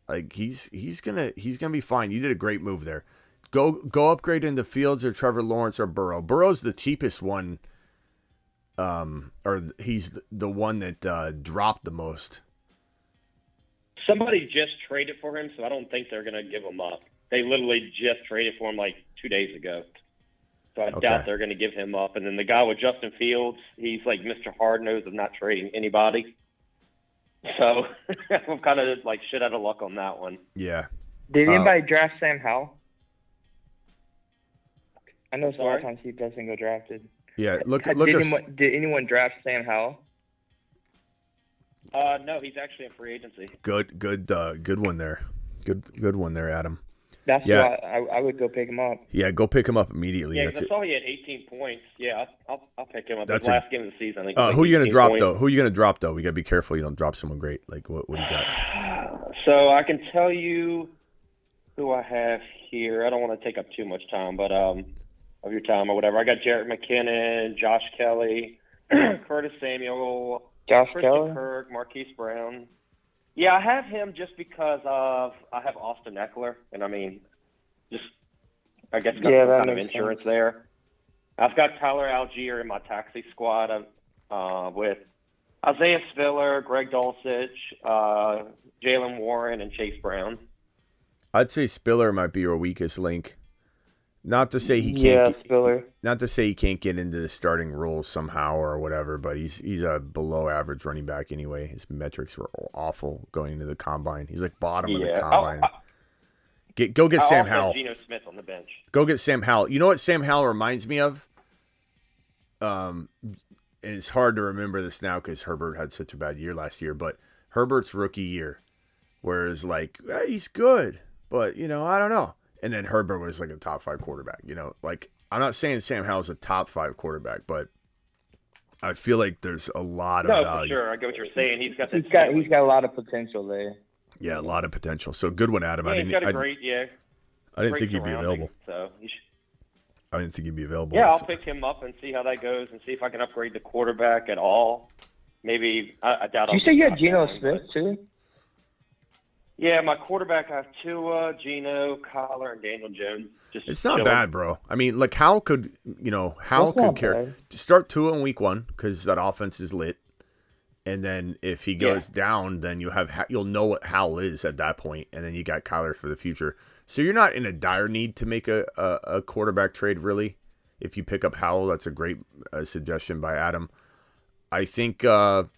S1: Like, he's gonna be fine. You did a great move there. Go upgrade into Fields or Trevor Lawrence or Burrow. Burrow's the cheapest one, or he's the one that dropped the most.
S5: Somebody just traded for him, so I don't think they're gonna give him up. They literally just traded for him like 2 days ago. So I doubt they're going to give him up. And then the guy with Justin Fields, he's like Mr. Hard-Nosed of not trading anybody. So I'm kind of like shit out of luck on that one.
S1: Yeah.
S4: Did anybody draft Sam Howell? I know a lot of times he doesn't go drafted.
S1: Yeah,
S4: did anyone draft Sam Howell?
S5: No, he's actually in free agency.
S1: Good one there. Good one there, Adam.
S4: That's why I would go pick him up.
S1: Yeah, go pick him up immediately.
S5: Yeah, because I saw he had 18 points. Yeah, I'll pick him up. His last game of the season, I think.
S1: Who are you going to drop, though? Who are you going to drop, though? We got to be careful you don't drop someone great. Like, what do you got?
S5: So I can tell you who I have here. I don't want to take up too much time, but of your time or whatever. I got Jarrett McKinnon, Josh Kelly, Curtis Samuel,
S4: Josh
S5: Christian
S4: Kelly?
S5: Kirk, Marquise Brown. Yeah, I have him just because I have Austin Eckler, and I mean, just I guess got some kind of insurance there. I've got Tyler Algier in my taxi squad with Isaiah Spiller, Greg Dulcich, Jalen Warren, and Chase Brown.
S1: I'd say Spiller might be your weakest link. Not to say he can't.
S4: Yeah, Spiller.
S1: Not to say he can't get into the starting role somehow or whatever, but he's a below average running back anyway. His metrics were awful going into the combine. He's like bottom of the combine. Go get Sam Howell.
S5: Geno Smith on the bench.
S1: Go get Sam Howell. You know what Sam Howell reminds me of? And it's hard to remember this now because Herbert had such a bad year last year, but Herbert's rookie year, whereas like he's good, but I don't know. And then Herbert was like a top 5 quarterback. Like I'm not saying Sam Howell's a top 5 quarterback, but I feel like there's a lot of value.
S5: No, for sure. I get what you're saying. He's got
S4: a lot of potential there.
S1: Yeah, a lot of potential. So good one, Adam.
S5: Yeah,
S1: I
S5: didn't
S1: think he'd be available.
S5: So
S1: I didn't think he'd be available.
S5: Yeah, I'll pick him up and see how that goes and see if I can upgrade the quarterback at all. Maybe I doubt.
S4: You say you had Geno Smith too?
S5: Yeah, my quarterback, I have Tua, Geno, Kyler, and Daniel Jones.
S1: It's not bad, bro. I mean, like Howell could carry. Start Tua in week 1 because that offense is lit, and then if he goes down, then you'll know what Howell is at that point, and then you got Kyler for the future. So you're not in a dire need to make a quarterback trade, really. If you pick up Howell, that's a great suggestion by Adam. I think your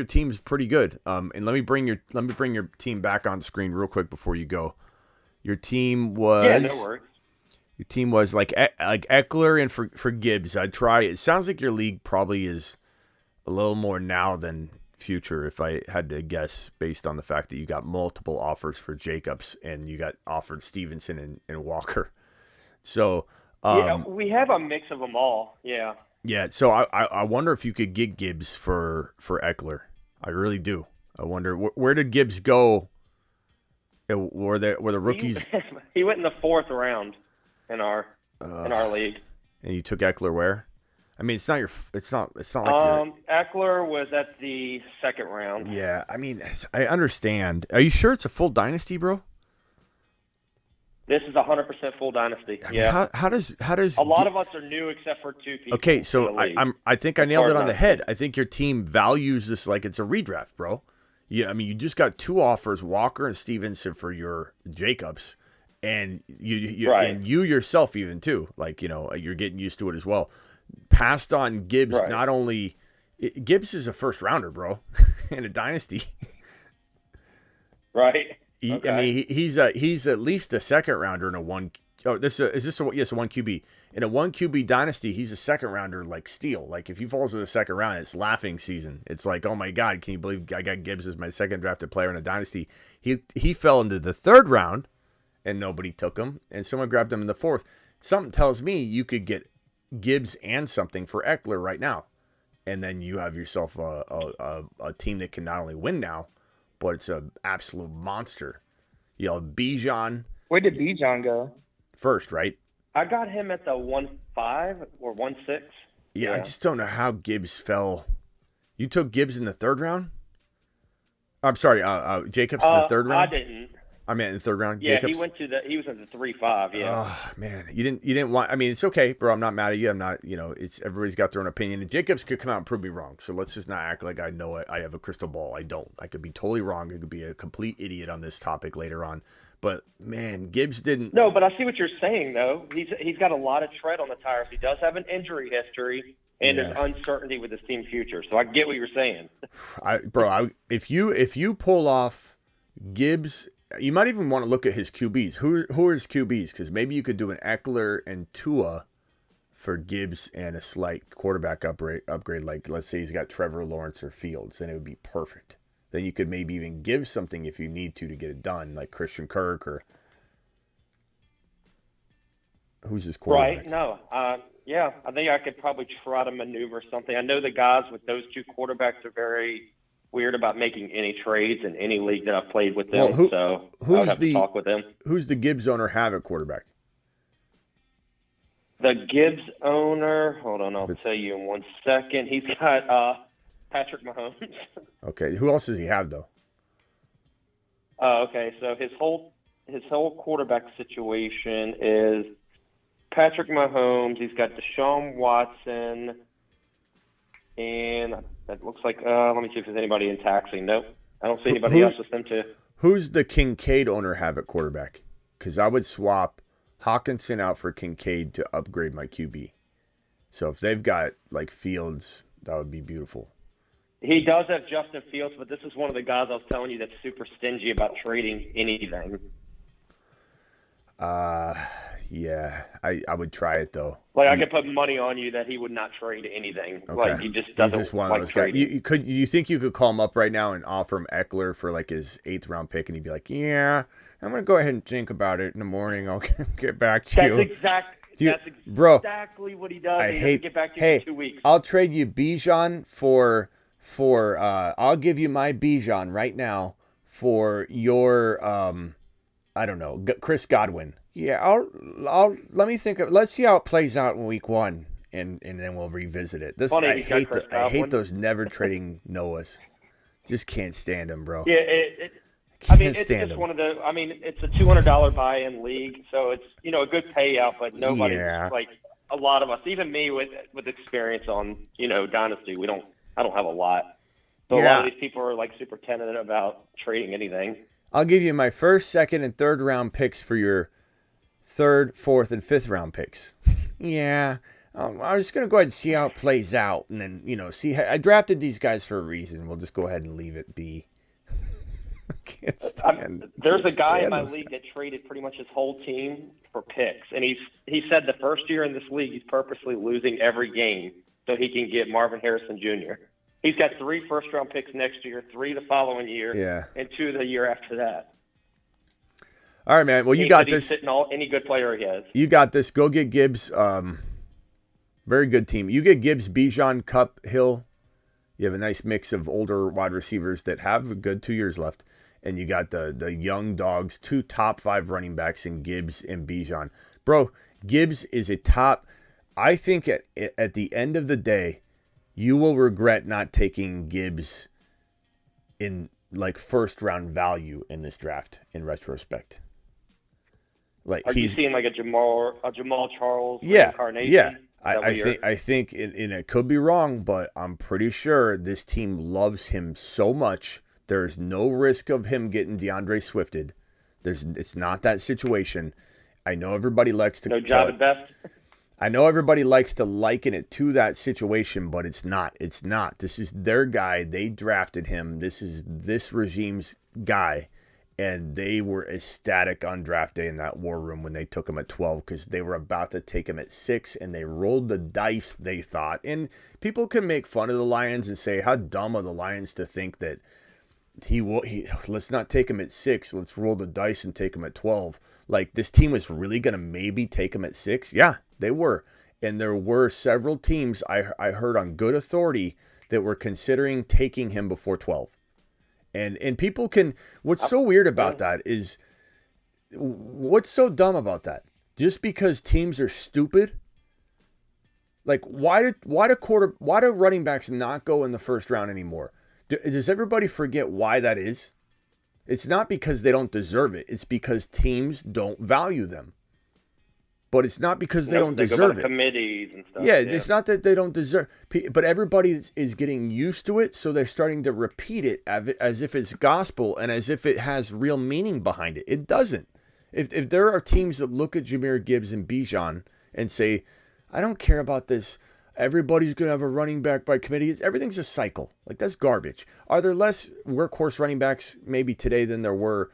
S1: team's pretty good. And let me bring your team back on the screen real quick before you go. Your team was
S5: no worries.
S1: Your team was like Eckler and for Gibbs. I'd try. It sounds like your league probably is a little more now than future, if I had to guess, based on the fact that you got multiple offers for Jacobs and you got offered Stevenson and Walker. So
S5: we have a mix of them all. Yeah.
S1: Yeah, so I wonder if you could get Gibbs for Eckler. I really do. I wonder where did Gibbs go? Were the rookies?
S5: He went in the 4th round in our league.
S1: And you took Eckler where? I mean, it's not like
S5: Eckler was at the 2nd round.
S1: Yeah, I mean, I understand. Are you sure it's a full dynasty, bro?
S5: This is 100% full dynasty.
S1: I mean, how does
S5: a lot of us are new except for 2 people.
S1: Okay, so I think I nailed it on the head. I think your team values this like it's a redraft, bro. Yeah, I mean, you just got 2 offers, Walker and Stevenson for your Jacobs, and you and you yourself even too. Like you're getting used to it as well. Passed on Gibbs.
S5: Right.
S1: Not only Gibbs is a 1st rounder, bro, in a dynasty.
S5: Right. Okay.
S1: I mean, he's at least a 2nd rounder in a 1. Oh, is this a 1 QB in a 1 QB dynasty? He's a 2nd rounder like steal. Like if he falls to the 2nd round, it's laughing season. It's like, oh my god, can you believe I got Gibbs as my 2nd drafted player in a dynasty? He fell into the 3rd round, and nobody took him, and someone grabbed him in the 4th. Something tells me you could get Gibbs and something for Eckler right now, and then you have yourself a team that can not only win now, but it's an absolute monster. Bijan.
S4: Where did Bijan go?
S1: 1st, right?
S5: I got him at the 1.5 or 1.6.
S1: Yeah, I just don't know how Gibbs fell. You took Gibbs in the 3rd round? I'm sorry, Jacobs in the 3rd round?
S5: I didn't.
S1: I meant in the 3rd round.
S5: Yeah,
S1: Jacobs?
S5: he was at the 3.5. Yeah.
S1: Oh man, you didn't want. I mean, it's okay, bro. I'm not mad at you. I'm not. It's everybody's got their own opinion. And Jacobs could come out and prove me wrong. So let's just not act like I know it. I have a crystal ball. I don't. I could be totally wrong. I could be a complete idiot on this topic later on. But man, Gibbs didn't.
S5: No, but I see what you're saying though. He's got a lot of tread on the tires. He does have an injury history. And there's uncertainty with his team future. So I get what you're saying.
S1: If you pull off Gibbs, you might even want to look at his QBs. Who are his QBs? Because maybe you could do an Eckler and Tua for Gibbs and a slight quarterback upgrade. Like let's say he's got Trevor Lawrence or Fields, then it would be perfect. Then you could maybe even give something if you need to get it done, like Christian Kirk or who's his quarterback?
S5: Right. No. Yeah, I think I could probably try to maneuver something. I know the guys with those 2 quarterbacks are very weird about making any trades in any league that I've played with them.
S1: Well,
S5: so I would have to talk with them.
S1: Who's the Gibbs owner have at quarterback?
S5: The Gibbs owner, hold on, I'll tell you in 1 second. He's got Patrick Mahomes.
S1: Okay. Who else does he have though?
S5: Okay, so his whole quarterback situation is Patrick Mahomes. He's got Deshaun Watson, and that looks like. Let me see if there's anybody in taxing. Nope, I don't see anybody else with them too.
S1: Who's the Kincaid owner have at quarterback? Because I would swap Hawkinson out for Kincaid to upgrade my QB. So if they've got like Fields, that would be beautiful.
S5: He does have Justin Fields, but this is one of the guys I was telling you that's super stingy about trading anything.
S1: Yeah, I would try it though.
S5: Like I could put money on you that he would not trade anything.
S1: Okay.
S5: Like he just doesn't
S1: He's just one
S5: like
S1: of those guys.
S5: trading.
S1: You think you could call him up right now and offer him Eckler for like his 8th round pick, and he'd be like, "Yeah, I'm gonna go ahead and think about it in the morning. I'll get back to you."
S5: That's
S1: bro,
S5: exactly what he does.
S1: I
S5: He
S1: hate.
S5: doesn't get back to you
S1: Hey,
S5: in 2 weeks.
S1: I'll trade you Bijan for I'll give you my Bijan right now for your I don't know, Chris Godwin. Yeah, I'll let me think of, let's see how it plays out in week 1 and then we'll revisit it.
S5: Funny,
S1: I hate
S5: Godwin.
S1: those never trading Noahs. Just can't stand them, bro.
S5: Yeah, it's just one of the. I mean, it's a $200 buy-in league, so it's a good payout, but nobody like a lot of us, even me with experience on Dynasty, I don't have a lot. So a lot of these people are like super tentative about trading anything.
S1: I'll give you my 1st, 2nd, and 3rd round picks for your 3rd, 4th, and 5th round picks. Yeah. I'm just going to go ahead and see how it plays out. And then, see, I drafted these guys for a reason. We'll just go ahead and leave it be.
S5: There's a guy in my league that traded pretty much his whole team for picks. And he said the first year in this league, he's purposely losing every game so he can get Marvin Harrison Jr. He's got 3 first-round picks next year, 3 the following year, and 2 the year after that.
S1: All right, man. Well, you got this.
S5: He's sitting any good player he has.
S1: You got this. Go get Gibbs. Very good team. You get Gibbs, Bijan, Cup, Hill. You have a nice mix of older wide receivers that have a good 2 years left. And you got the young dogs, 2 top 5 running backs in Gibbs and Bijan. Bro, Gibbs is a top. I think at the end of the day, you will regret not taking Gibbs in like 1st round value in this draft in retrospect. Like
S5: are you seeing like a Jamal Charles incarnation?
S1: Yeah. I think and it could be wrong, but I'm pretty sure this team loves him so much. There's no risk of him getting DeAndre Swifted. It's not that situation. I know everybody likes to
S5: best.
S1: I know everybody likes to liken it to that situation, but it's not. It's not. This is their guy. They drafted him. This is this regime's guy. And they were ecstatic on draft day in that war room when they took him at 12 because they were about to take him at 6 and they rolled the dice, they thought. And people can make fun of the Lions and say, how dumb are the Lions to think that let's not take him at 6. Let's roll the dice and take him at 12. Like, this team was really going to maybe take him at 6? Yeah, they were. And there were several teams I heard on good authority that were considering taking him before 12. And people can, what's so weird about that is, what's so dumb about that? Just because teams are stupid? Like, why do running backs not go in the 1st round anymore? Does everybody forget why that is? It's not because they don't deserve it. It's because teams don't value them. But it's not because they don't deserve it.
S5: Committees and stuff.
S1: Yeah, it's not that they don't deserve, but everybody is getting used to it, so they're starting to repeat it as if it's gospel and as if it has real meaning behind it. It doesn't. If there are teams that look at Jahmyr Gibbs and Bijan and say, I don't care about this, everybody's going to have a running back by committee, everything's a cycle. Like, that's garbage. Are there less workhorse running backs maybe today than there were,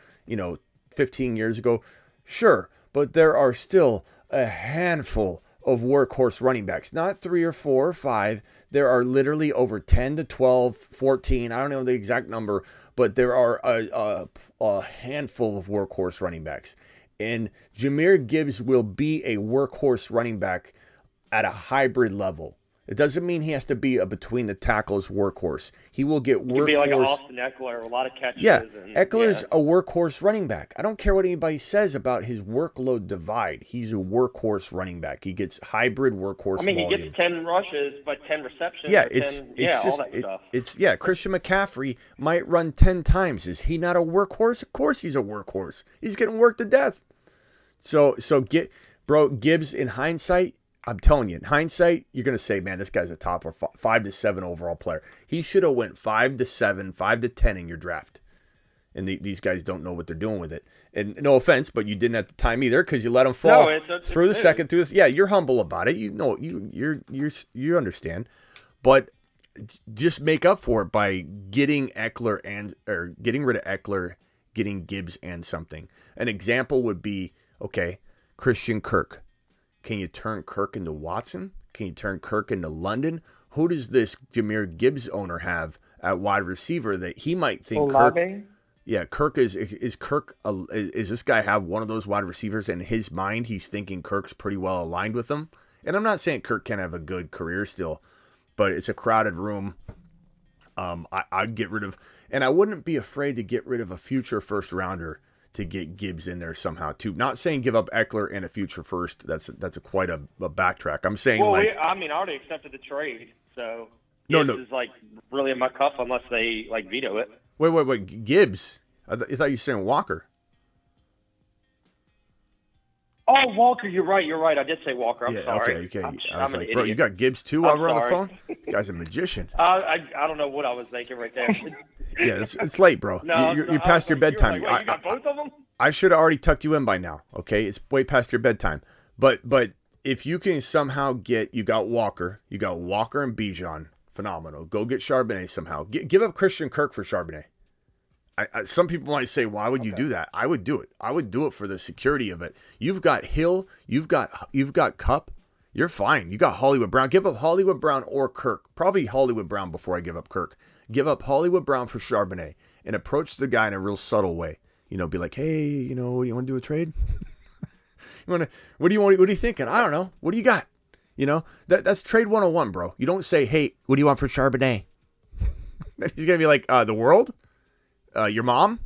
S1: 15 years ago? Sure, but there are still a handful of workhorse running backs, not 3 or 4 or 5. There are literally over 10 to 12, 14. I don't know the exact number, but there are a handful of workhorse running backs. And Jahmyr Gibbs will be a workhorse running back at a hybrid level. It doesn't mean he has to be a between the tackles workhorse. He will get workhorse.
S5: He'd be like an Austin Eckler, a lot of catches.
S1: Yeah,
S5: and,
S1: Eckler's a workhorse running back. I don't care what anybody says about his workload divide. He's a workhorse running back. He gets hybrid workhorse volume.
S5: He gets 10 rushes, but 10 receptions.
S1: Yeah,
S5: all that stuff.
S1: Christian McCaffrey might run 10 times. Is he not a workhorse? Of course he's a workhorse. He's getting worked to death. So Gibbs, in hindsight, I'm telling you, in hindsight, you're going to say, man, this guy's a top 5 to 7 overall player. He should have went 5 to 7, 5 to 10 in your draft. And these guys don't know what they're doing with it. And no offense, but you didn't at the time either because you let him fall through the second. Through this. Yeah, you're humble about it. You know, you understand. But just make up for it by getting getting rid of Eckler, getting Gibbs and something. An example would be, okay, Christian Kirk. Can you turn Kirk into Watson? Can you turn Kirk into London? Who does this Jahmyr Gibbs owner have at wide receiver that he might think
S4: Olave?
S1: Kirk is Kirk is this guy have one of those wide receivers in his mind? He's thinking Kirk's pretty well aligned with them. And I'm not saying Kirk can't have a good career still, but it's a crowded room. I'd get rid of, and I wouldn't be afraid to get rid of a future first rounder to get Gibbs in there somehow too. Not saying give up Eckler and a future first. That's quite a backtrack. I'm saying
S5: I already accepted the trade, so Gibbs is like really in my cuff unless they like veto it.
S1: Wait, Gibbs? I thought you were saying Walker.
S5: Oh, Walker, you're right. I did say Walker. I'm sorry.
S1: Okay. I was
S5: I'm
S1: like, bro, you got Gibbs too while we're on the phone? This guy's a magician.
S5: I don't know what I was thinking right there.
S1: Yeah, it's late, bro.
S5: No,
S1: you're past your bedtime.
S5: You got both of them?
S1: I should have already tucked you in by now. Okay, it's way past your bedtime. But if you can somehow you got Walker and Bijan, phenomenal. Go get Charbonnet somehow. Give up Christian Kirk for Charbonnet. Some people might say, why would you do that? I would do it. I would do it for the security of it. You've got Hill. You've got Kupp. You're fine. You got Hollywood Brown. Give up Hollywood Brown or Kirk. Probably Hollywood Brown before I give up Kirk. Give up Hollywood Brown for Charbonnet and approach the guy in a real subtle way. You know, be like, hey, you want to do a trade? What are you thinking? I don't know. What do you got? You know, that's trade 101, bro. You don't say, hey, what do you want for Charbonnet? Then he's going to be like, the world? Your mom?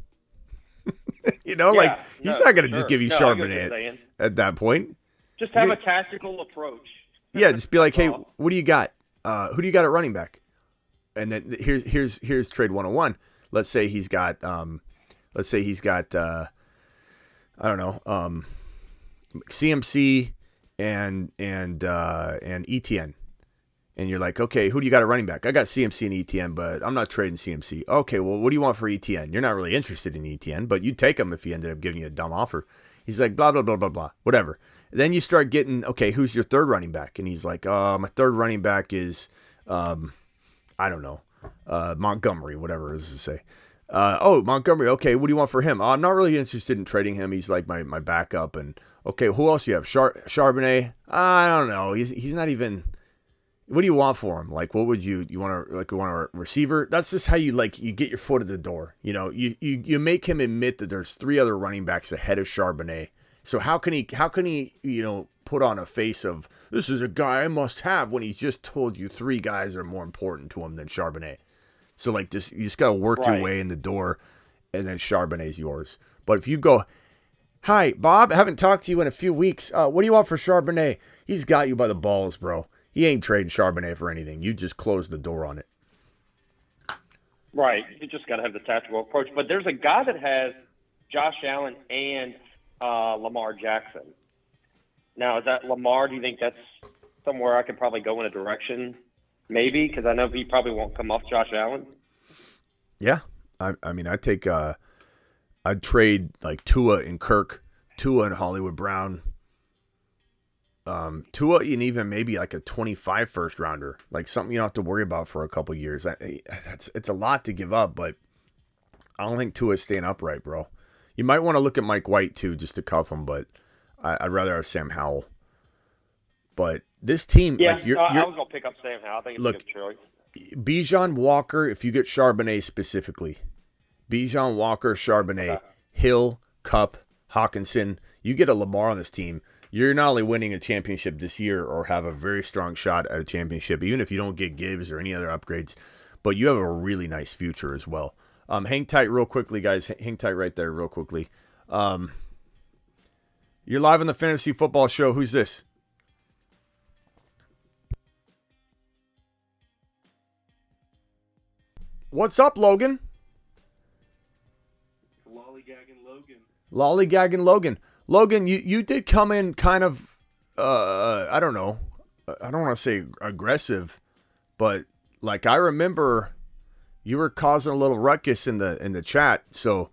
S1: He's not going to just give you Charbonnet at that point.
S5: Just have a tactical approach.
S1: Yeah, just be like, hey, what do you got? Who do you got at running back? And then here's trade 101. Let's say he's got I don't know, CMC and ETN. And you're like, okay, who do you got at running back? I got CMC and ETN, but I'm not trading CMC. Okay, well, what do you want for ETN? You're not really interested in ETN, but you'd take him if he ended up giving you a dumb offer. He's like, blah, blah, blah, blah, blah, whatever. Then you start getting, okay, who's your third running back? And he's like, my third running back is, I don't know, Montgomery, whatever it is to say. Montgomery, okay, what do you want for him? I'm not really interested in trading him. He's like my backup. And, okay, who else do you have? Charbonnet? I don't know. He's not even... What do you want for him? Like, what would you want a receiver? That's just how you get your foot at the door. You know, you make him admit that there's 3 other running backs ahead of Charbonnet. So how can he, put on a face of, this is a guy I must have when he's just told you 3 guys are more important to him than Charbonnet. So you just got to work your way in the door and then Charbonnet's yours. But if you go, hi, Bob, I haven't talked to you in a few weeks. What do you want for Charbonnet? He's got you by the balls, bro. He ain't trading Charbonnet for anything. You just closed the door on it.
S5: Right. You just got to have the tactical approach. But there's a guy that has Josh Allen and Lamar Jackson. Now, is that Lamar? Do you think that's somewhere I could probably go in a direction? Maybe, because I know he probably won't come off Josh Allen.
S1: Yeah. I mean, I'd trade like Tua and Kirk, Tua and Hollywood Brown. Tua and even maybe like a 25 first rounder, like something you don't have to worry about for a couple years. It's a lot to give up, but I don't think Tua's staying upright, bro. You might want to look at Mike White too, just to cuff him, but I'd rather have Sam Howell. But this team,
S5: I was gonna pick up Sam Howell. I think it's a good choice.
S1: Bijan Walker, if you get Charbonnet specifically, Bijan Walker, Charbonnet, Hill, Kupp, Hawkinson, you get a Lamar on this team. you're not only winning a championship this year or have a very strong shot at a championship, even if you don't get Gibbs or any other upgrades, but you have a really nice future as well. Hang tight real quickly, guys. Hang tight right there real quickly. You're live on the Fantasy Football Show. Who's this? What's up, Logan?
S6: Lollygagging Logan.
S1: Lollygagging Logan. Logan, you did come in kind of, I don't know. I don't want to say aggressive, but like I remember you were causing a little ruckus in the chat. So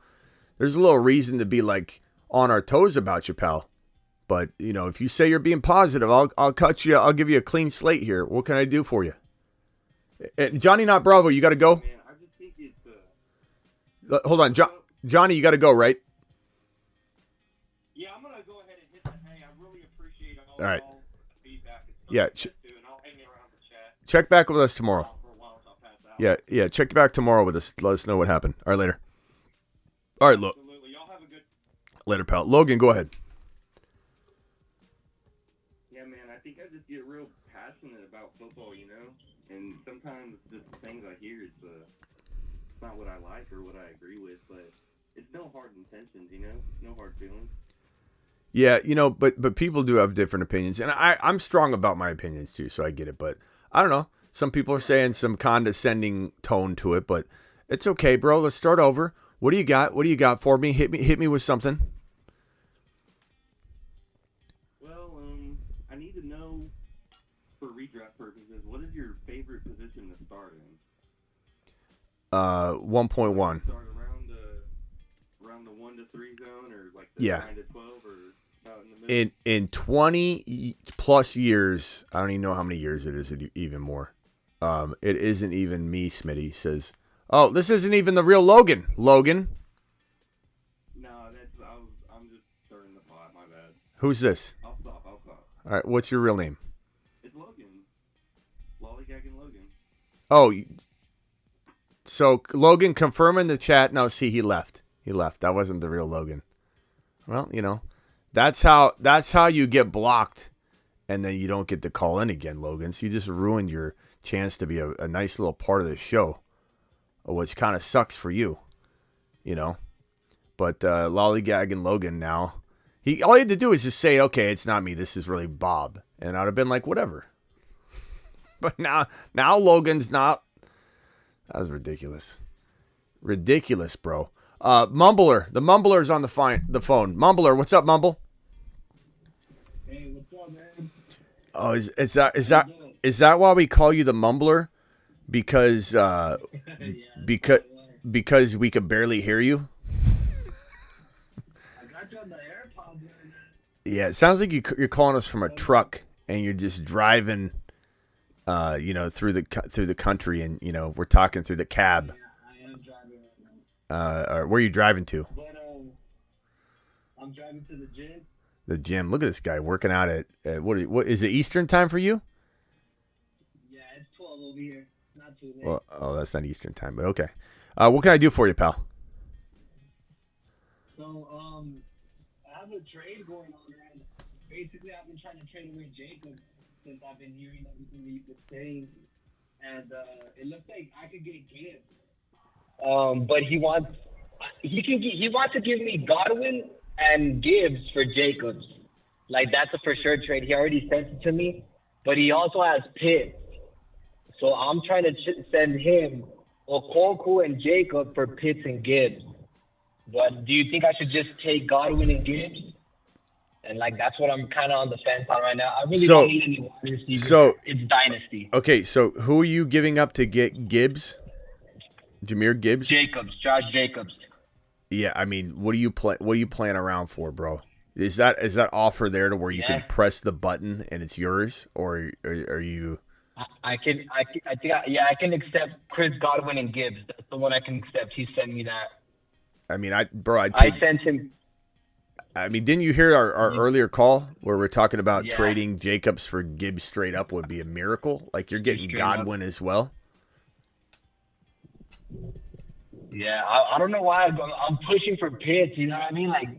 S1: there's a little reason to be like on our toes about you, pal. But, you know, if you say you're being positive, I'll cut you. I'll give you a clean slate here. What can I do for you? Johnny Not Bravo, you got to go?
S6: Man, I just think it's...
S1: Hold on. Johnny, you got to go, right?
S6: Yeah, I'm going to go ahead and hit that. Hey, I really appreciate all
S1: right.
S6: the feedback.
S1: Yeah.
S6: And I'll hang around the chat.
S1: Check back with us tomorrow.
S6: For a while, so I'll pass out.
S1: Yeah. Check back tomorrow with us. Let us know what happened. All right, later. All right, look.
S6: Absolutely. Y'all have a good...
S1: Later, pal. Logan, go ahead.
S6: Yeah, man, I think I just get real passionate about football, you know? And sometimes just the things I hear, it's not what I like or what I agree with, but it's no hard intentions, you know? No hard feelings.
S1: Yeah, you know, but people do have different opinions, and I'm strong about my opinions too, so I get it. But I don't know. Some people are saying some condescending tone to it, but it's okay, bro. Let's start over. What do you got? What do you got for me? Hit me with something.
S6: Well, I need to know, for redraft purposes, what is your favorite position to start in?
S1: 1.1.
S6: Start around the 1 to 3 zone, or like the 9 to 12, or out in the middle?
S1: In 20 plus years, I don't even know how many years it is even more. It isn't even me, Smitty says. Oh, this isn't even the real Logan. Logan.
S6: No, I'm just stirring the pot. My bad.
S1: Who's this?
S6: I'll stop.
S1: All right, what's your real name?
S6: It's Logan. Lollygagging Logan.
S1: Oh, so Logan confirm in the chat. No, see, he left. That wasn't the real Logan. Well, you know, that's how you get blocked, and then you don't get to call in again, Logan. So you just ruined your chance to be a nice little part of the show, which kind of sucks for you, you know. But Lollygagging Logan now, all he had to do is just say, okay, it's not me. This is really Bob, and I'd have been like, whatever. But now Logan's not. That was ridiculous. Ridiculous, bro. Mumbler. The Mumbler's on the phone. Mumbler, what's up, Mumble?
S7: Hey, what's up, man?
S1: Oh, is that why we call you the Mumbler? Because because we could barely hear you?
S7: I got you on the AirPods, man.
S1: Yeah, it sounds like you're calling us from a truck and you're just driving through the country, and we're talking through the cab.
S7: Yeah, I am driving right now.
S1: Where are you driving to?
S7: But I'm driving to the gym.
S1: The gym. Look at this guy working out at what is it, Eastern time for you?
S7: Yeah, it's 12 over here. Not too late.
S1: Well, that's not Eastern time, but okay. What can I do for you, pal?
S7: So I have a trade going on, and basically I've been trying to trade away Jacob since I've been hearing everything that you've been saying, and it looks like I could get Gibbs. But he wants to give me Godwin and Gibbs for Jacobs. Like, that's a for sure trade. He already sent it to me, but he also has Pitts. So I'm trying to send him Okonkwo and Jacob for Pitts and Gibbs. But do you think I should just take Godwin and Gibbs? And, like, that's what I'm kind of on the fence on right now. I really don't need any wide receivers.
S1: So
S7: it's dynasty.
S1: Okay, so who are you giving up to get Gibbs? Jahmyr Gibbs?
S7: Josh Jacobs.
S1: Yeah, I mean, what are you playing around for, bro? Is that offer there to where you can press the button and it's yours, or are you?
S7: I can accept Chris Godwin and Gibbs. That's the one I can accept. He sent me that.
S1: I mean, I
S7: sent him.
S1: I mean, didn't you hear our earlier call where we're talking about trading Jacobs for Gibbs straight up would be a miracle? Like, you're getting Godwin as well.
S7: Yeah, I don't know why I'm pushing for Pitts. You know what I mean? Like,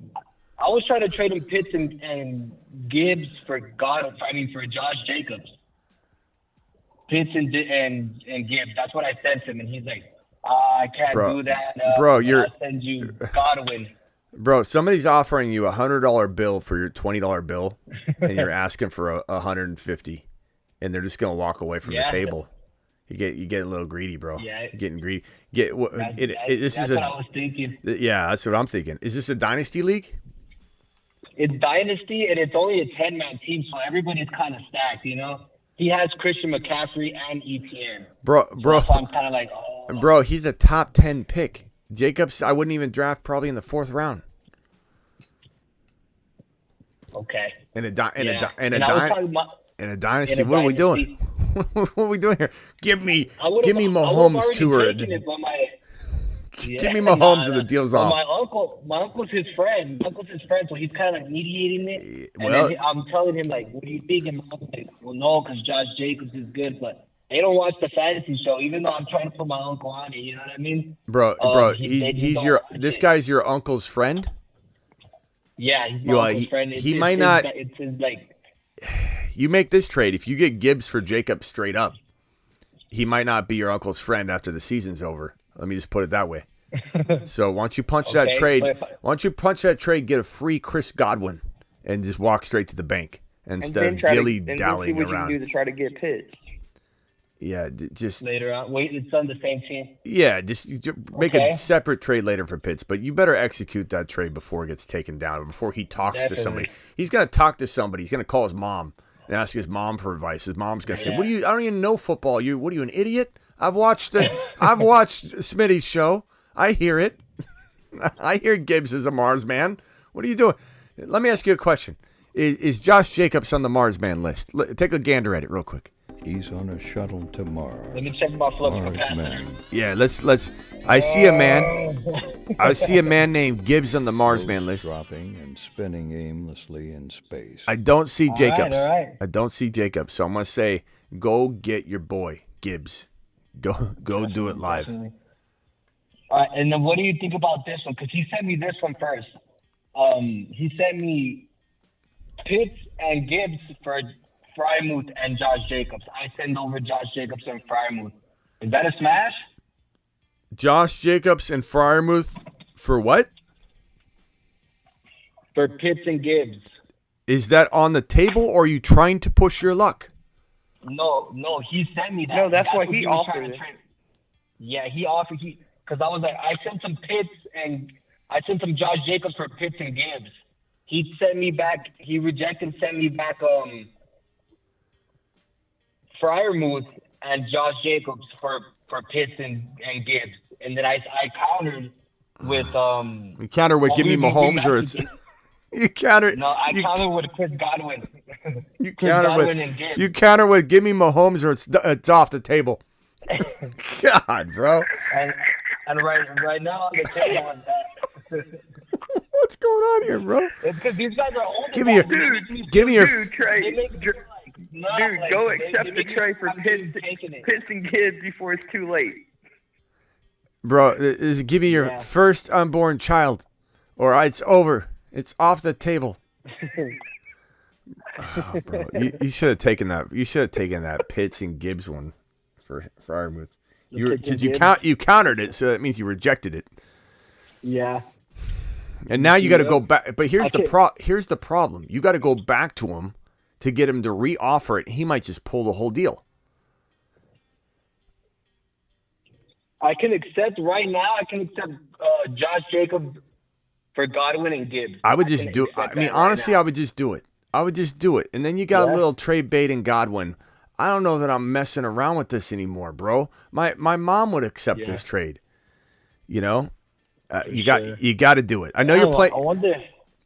S7: I was trying to trade him Pitts and Gibbs for Josh Jacobs. Pitts and Gibbs. That's what I sent him, and he's like, I can't do that.
S1: Bro,
S7: I'll send you Godwin.
S1: Bro, somebody's offering you $100 bill for your $20 bill, and you're asking for $150, and they're just gonna walk away from the table. You get a little greedy, bro. Yeah, you're getting greedy. That's what I was thinking. Yeah, that's what I'm thinking. Is this a dynasty league?
S7: It's dynasty, and it's only a 10-man team, so everybody's kind of stacked. He has Christian McCaffrey and ETN.
S1: Bro.
S7: So I'm kind of like, oh.
S1: Bro, he's a top 10 pick. Jacobs, I wouldn't even draft probably in the 4th round.
S7: Okay.
S1: In a dynasty, what are we doing? What are we doing here? Give me Mahomes to her. Give me Mahomes and the deal's off.
S7: My uncle's his friend. So he's kind of mediating it.
S1: Well,
S7: and I'm telling him, like, what do you think? And my uncle's like, well, no, because Josh Jacobs is good, but they don't watch the fantasy show, even though I'm trying to put my uncle on it. You know what I mean?
S1: Bro, this guy's your uncle's friend?
S7: Yeah, he's my uncle's friend.
S1: He might not. It's his, like. You make this trade. If you get Gibbs for Jacobs straight up, he might not be your uncle's friend after the season's over. Let me just put it that way. So why don't you punch that trade? Get a free Chris Godwin, and just walk straight to the bank instead of dilly-dallying around.
S4: You do to try to get Pitts.
S1: Yeah, just
S7: later on. Wait, it's on the same team.
S1: Yeah, just make a separate trade later for Pitts, but you better execute that trade before it gets taken down, before he talks to somebody. He's gonna talk to somebody. He's gonna call his mom and ask his mom for advice. His mom's gonna say, "What do you? I don't even know football. What are you, an idiot? I've watched Smitty's show. I hear it. I hear Gibbs is a Mars man. What are you doing? Let me ask you a question. Is Josh Jacobs on the Mars man list? Take a gander at it real quick.
S8: He's on a shuttle to Mars.
S7: Let me check my flips.
S1: Yeah, let's. I see a man named Gibbs on the Mars man list.
S8: Dropping and spinning aimlessly in space.
S1: I don't see Jacobs.
S7: All right.
S1: I don't see Jacobs. So I'm gonna say, go get your boy Gibbs. Go do it live.
S7: Definitely. All right, and then what do you think about this one? Because he sent me this one first. He sent me Pitts and Gibbs for Frymuth and Josh Jacobs. I send over Josh Jacobs and Frymuth. Is that a smash?
S1: Josh Jacobs and Frymuth for what?
S7: For Pitts and Gibbs.
S1: Is that on the table, or are you trying to push your luck?
S7: No, he sent me that.
S4: No, that's what he offered.
S7: Yeah, he offered. Because I was like, I sent some Pitts and I sent some Josh Jacobs for Pitts and Gibbs. He sent me back. He rejected. Sent me back. Frymuth and Josh Jacobs for Pitts and Gibbs, and then I countered with
S1: You counter with give me Mahomes or it's you counter.
S7: No, I countered with Chris Godwin.
S1: You counter with give me Mahomes or it's off the table. God, bro.
S7: And right now on the table on that.
S1: What's going on here, bro?
S7: It's because these guys are old.
S1: Give me your
S4: trade. Go accept the trade for Pitts and Gibbs before it's too late.
S1: Bro, give me your first unborn child, or it's over. It's off the table. Oh, bro, you should have taken that. You should have taken that Pitts and Gibbs one for Frymuth. You countered it, so that means you rejected it.
S7: Yeah.
S1: And now you got to go back. But here's the problem. You got to go back to him to get him to re-offer it. He might just pull the whole deal.
S7: I can accept right now. I can accept Josh Jacobs for Godwin and Gibbs.
S1: I would just do. I mean, honestly, I would just do it. And then you got a little trade bait in Godwin. I don't know that I'm messing around with this anymore, bro. My mom would accept this trade. You know, you got to do it. I know you're playing.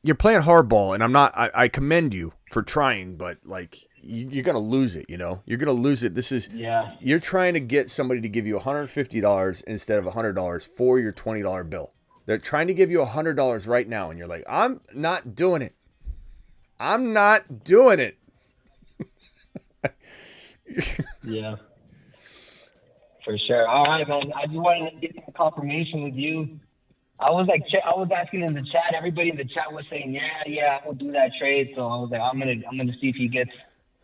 S1: You're playing hardball, and I'm not. I commend you for trying, but like you're gonna lose it. You know, you're gonna lose it. You're trying to get somebody to give you $150 instead of $100 for your $20 bill. They're trying to give you $100 right now, and you're like, I'm not doing it. I'm not doing it.
S7: Yeah, for sure. All right, man. I just wanted to get some confirmation with you. I was like, I was asking in the chat. Everybody in the chat was saying, yeah, I will do that trade. So I was like, I'm gonna see if he gets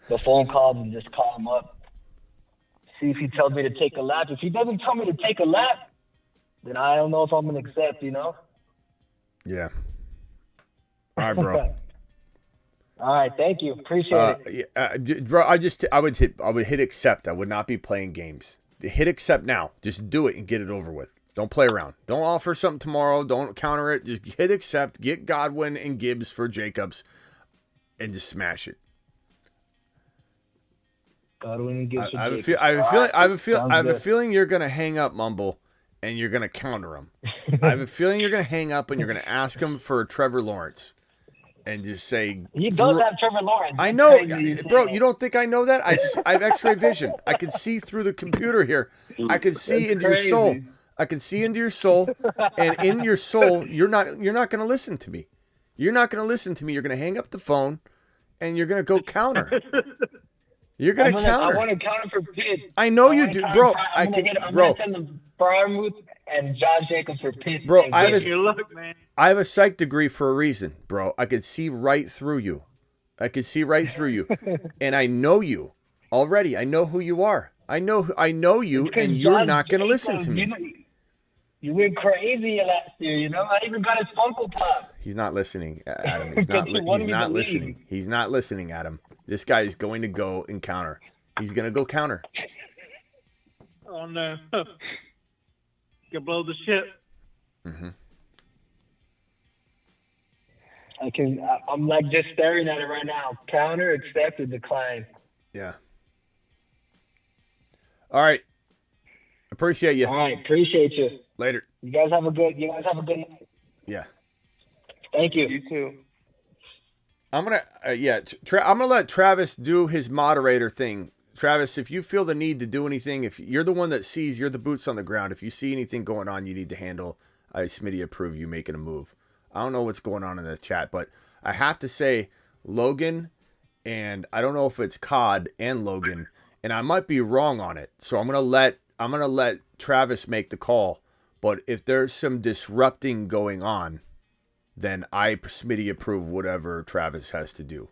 S7: the phone calls and just call him up. See if he tells me to take a lap. If he doesn't tell me to take a lap, then I don't know if I'm gonna accept.
S1: Yeah. All right, bro.
S7: All right, thank you. Appreciate it.
S1: Bro, I would hit accept. I would not be playing games. Hit accept now. Just do it and get it over with. Don't play around. Don't offer something tomorrow. Don't counter it. Just hit accept. Get Godwin and Gibbs for Jacobs, and just smash it.
S7: Godwin and Gibbs.
S1: I have a feeling you're gonna hang up, Mumble, and you're gonna counter him. I have a feeling you're gonna hang up and you're gonna ask him for Trevor Lawrence. And just say
S7: he does have Trevor Lawrence.
S1: I know, bro. You don't think I know that? I have X-ray vision. I can see through the computer here. I can see into your soul. I can see into your soul, and in your soul, you're not going to listen to me. You're not going to listen to me. You're going to hang up the phone, and you're going to go counter. You're going to counter.
S7: I want to counter for Pitts.
S1: I know you do, bro.
S7: I'm going to send the Fryermuth and Josh Jacobs for Pitts.
S1: Bro, I have a psych degree for a reason, bro. I could see right through you. And I know you already. I know who you are. I know you, and you're not going to listen to me.
S7: You went crazy last year, I even got his Funko Pop.
S1: He's not listening, Adam. He's not listening. He's not listening, Adam. This guy is going to go and counter. He's going to go counter.
S9: Oh, no. Can blow the ship.
S1: Mm-hmm.
S7: I'm like just staring at it right now. Counter, accept, or decline.
S1: Yeah. All right. Appreciate you.
S7: All right. Appreciate you.
S1: Later.
S7: You guys have a good night.
S1: Yeah.
S7: Thank you.
S4: You too.
S1: I'm gonna I'm gonna let Travis do his moderator thing. Travis, if you feel the need to do anything, if you're the one that sees, you're the boots on the ground. If you see anything going on, you need to handle. Smitty approve you making a move. I don't know what's going on in the chat, but I have to say, Logan, and I don't know if it's COD and Logan, and I might be wrong on it. So I'm gonna let Travis make the call. But if there's some disrupting going on, then I, Smitty, approve whatever Travis has to do.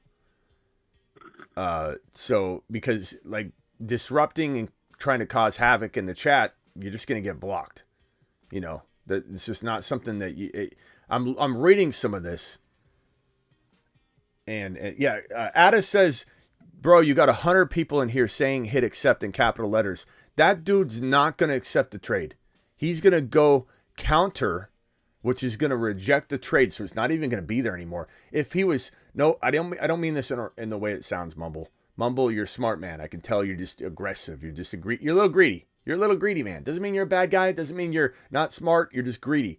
S1: So because like disrupting and trying to cause havoc in the chat, you're just gonna get blocked. That it's just not something that I'm reading some of this, and Ada says, bro, you got 100 people in here saying hit accept in capital letters. That dude's not gonna accept the trade. He's gonna go counter, which is going to reject the trade, so it's not even going to be there anymore. If he was, no, I don't mean this in the way it sounds, Mumble. Mumble, you're a smart man. I can tell you're just aggressive. You're just you're a little greedy. You're a little greedy, man. Doesn't mean you're a bad guy. Doesn't mean you're not smart. You're just greedy.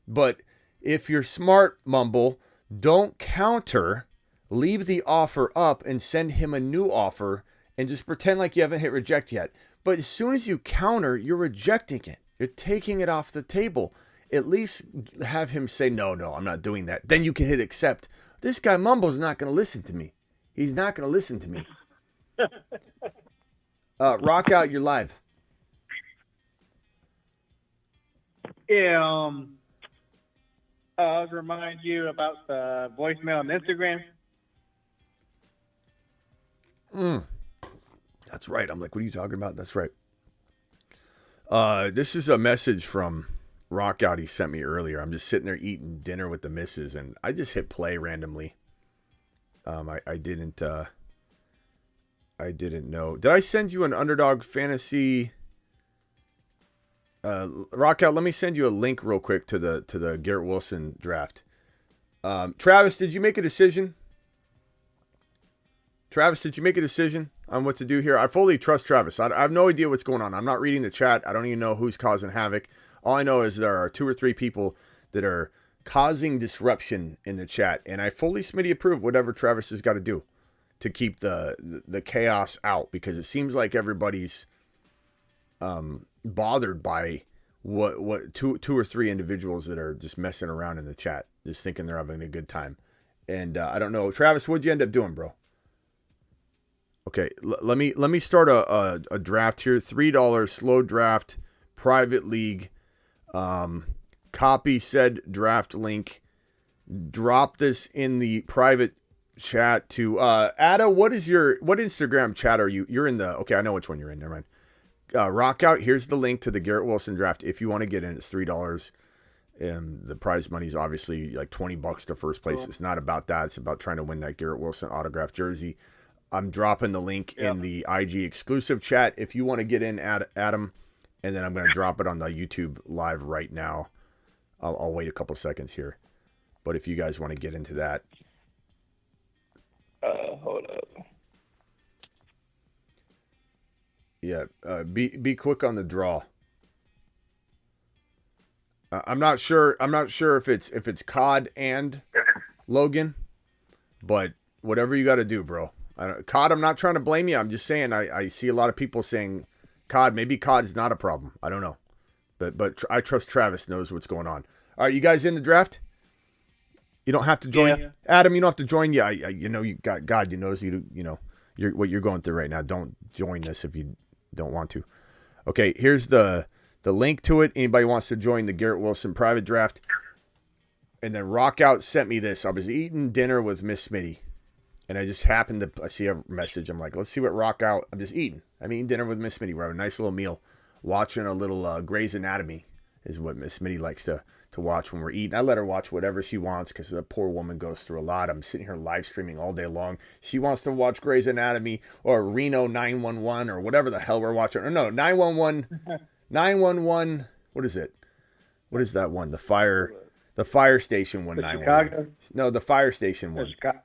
S1: But if you're smart, Mumble, don't counter. Leave the offer up and send him a new offer and just pretend like you haven't hit reject yet. But as soon as you counter, you're rejecting it. You're taking it off the table. At least have him say, no, I'm not doing that. Then you can hit accept. This guy Mumble's not going to listen to me. He's not going to listen to me. Rock out, you're live.
S9: Yeah, I'll remind you about the voicemail on Instagram.
S1: That's right. I'm like, what are you talking about? That's right. This is a message from Rock Out he sent me earlier. I'm just sitting there eating dinner with the missus, and I just hit play randomly. I didn't know. Did I send you an Underdog Fantasy? Rock Out, let me send you a link real quick to the Garrett Wilson draft. Travis, did you make a decision? Travis, did you make a decision on what to do here? I fully trust Travis. I have no idea what's going on. I'm not reading the chat. I don't even know who's causing havoc. All I know is there are 2 or 3 people that are causing disruption in the chat, and I fully Smitty approve whatever Travis has got to do to keep the chaos out, because it seems like everybody's bothered by what two or three individuals that are just messing around in the chat, just thinking they're having a good time. And I don't know, Travis, what'd you end up doing, bro? Okay, let me start a draft here. $3 slow draft, private league. copy said draft link. Drop this in the private chat to Ada. What Instagram chat are you? You're in the okay. I know which one you're in. Never mind. Rock out. Here's the link to the Garrett Wilson draft. If you want to get in, it's $3. And the prize money is obviously like $20 to first place. Cool. It's not about that. It's about trying to win that Garrett Wilson autographed jersey. I'm dropping the link in the IG exclusive chat if you want to get in, Adam. And then I'm going to drop it on the YouTube live right now. I'll wait a couple seconds here. But if you guys want to get into that.
S4: Hold up.
S1: Yeah, be quick on the draw. I'm not sure if it's COD and Logan, but whatever you got to do, bro. COD, I'm not trying to blame you. I'm just saying I see a lot of people saying COD. Maybe COD is not a problem. I don't know, but I trust Travis knows what's going on. All right, you guys in the draft? You don't have to join. Yeah. Adam, you don't have to join. Yeah, you know you got God. You knows you know what you're going through right now. Don't join this if you don't want to. Okay, here's the link to it. Anybody wants to join the Garrett Wilson private draft? And then Rockout sent me this. I was eating dinner with Miss Smitty, and I just happened to I see a message. I'm like, let's see what Rockout. I'm just eating. I'm eating dinner with Miss Smitty. We're having a nice little meal, watching a little Grey's Anatomy is what Miss Smitty likes to watch when we're eating. I let her watch whatever she wants because the poor woman goes through a lot. I'm sitting here live streaming all day long. She wants to watch Grey's Anatomy or Reno 911 or whatever the hell we're watching. Or no, 911. What is it? What is that one? The fire station one. 911. Chicago? No, the fire station one. Chicago.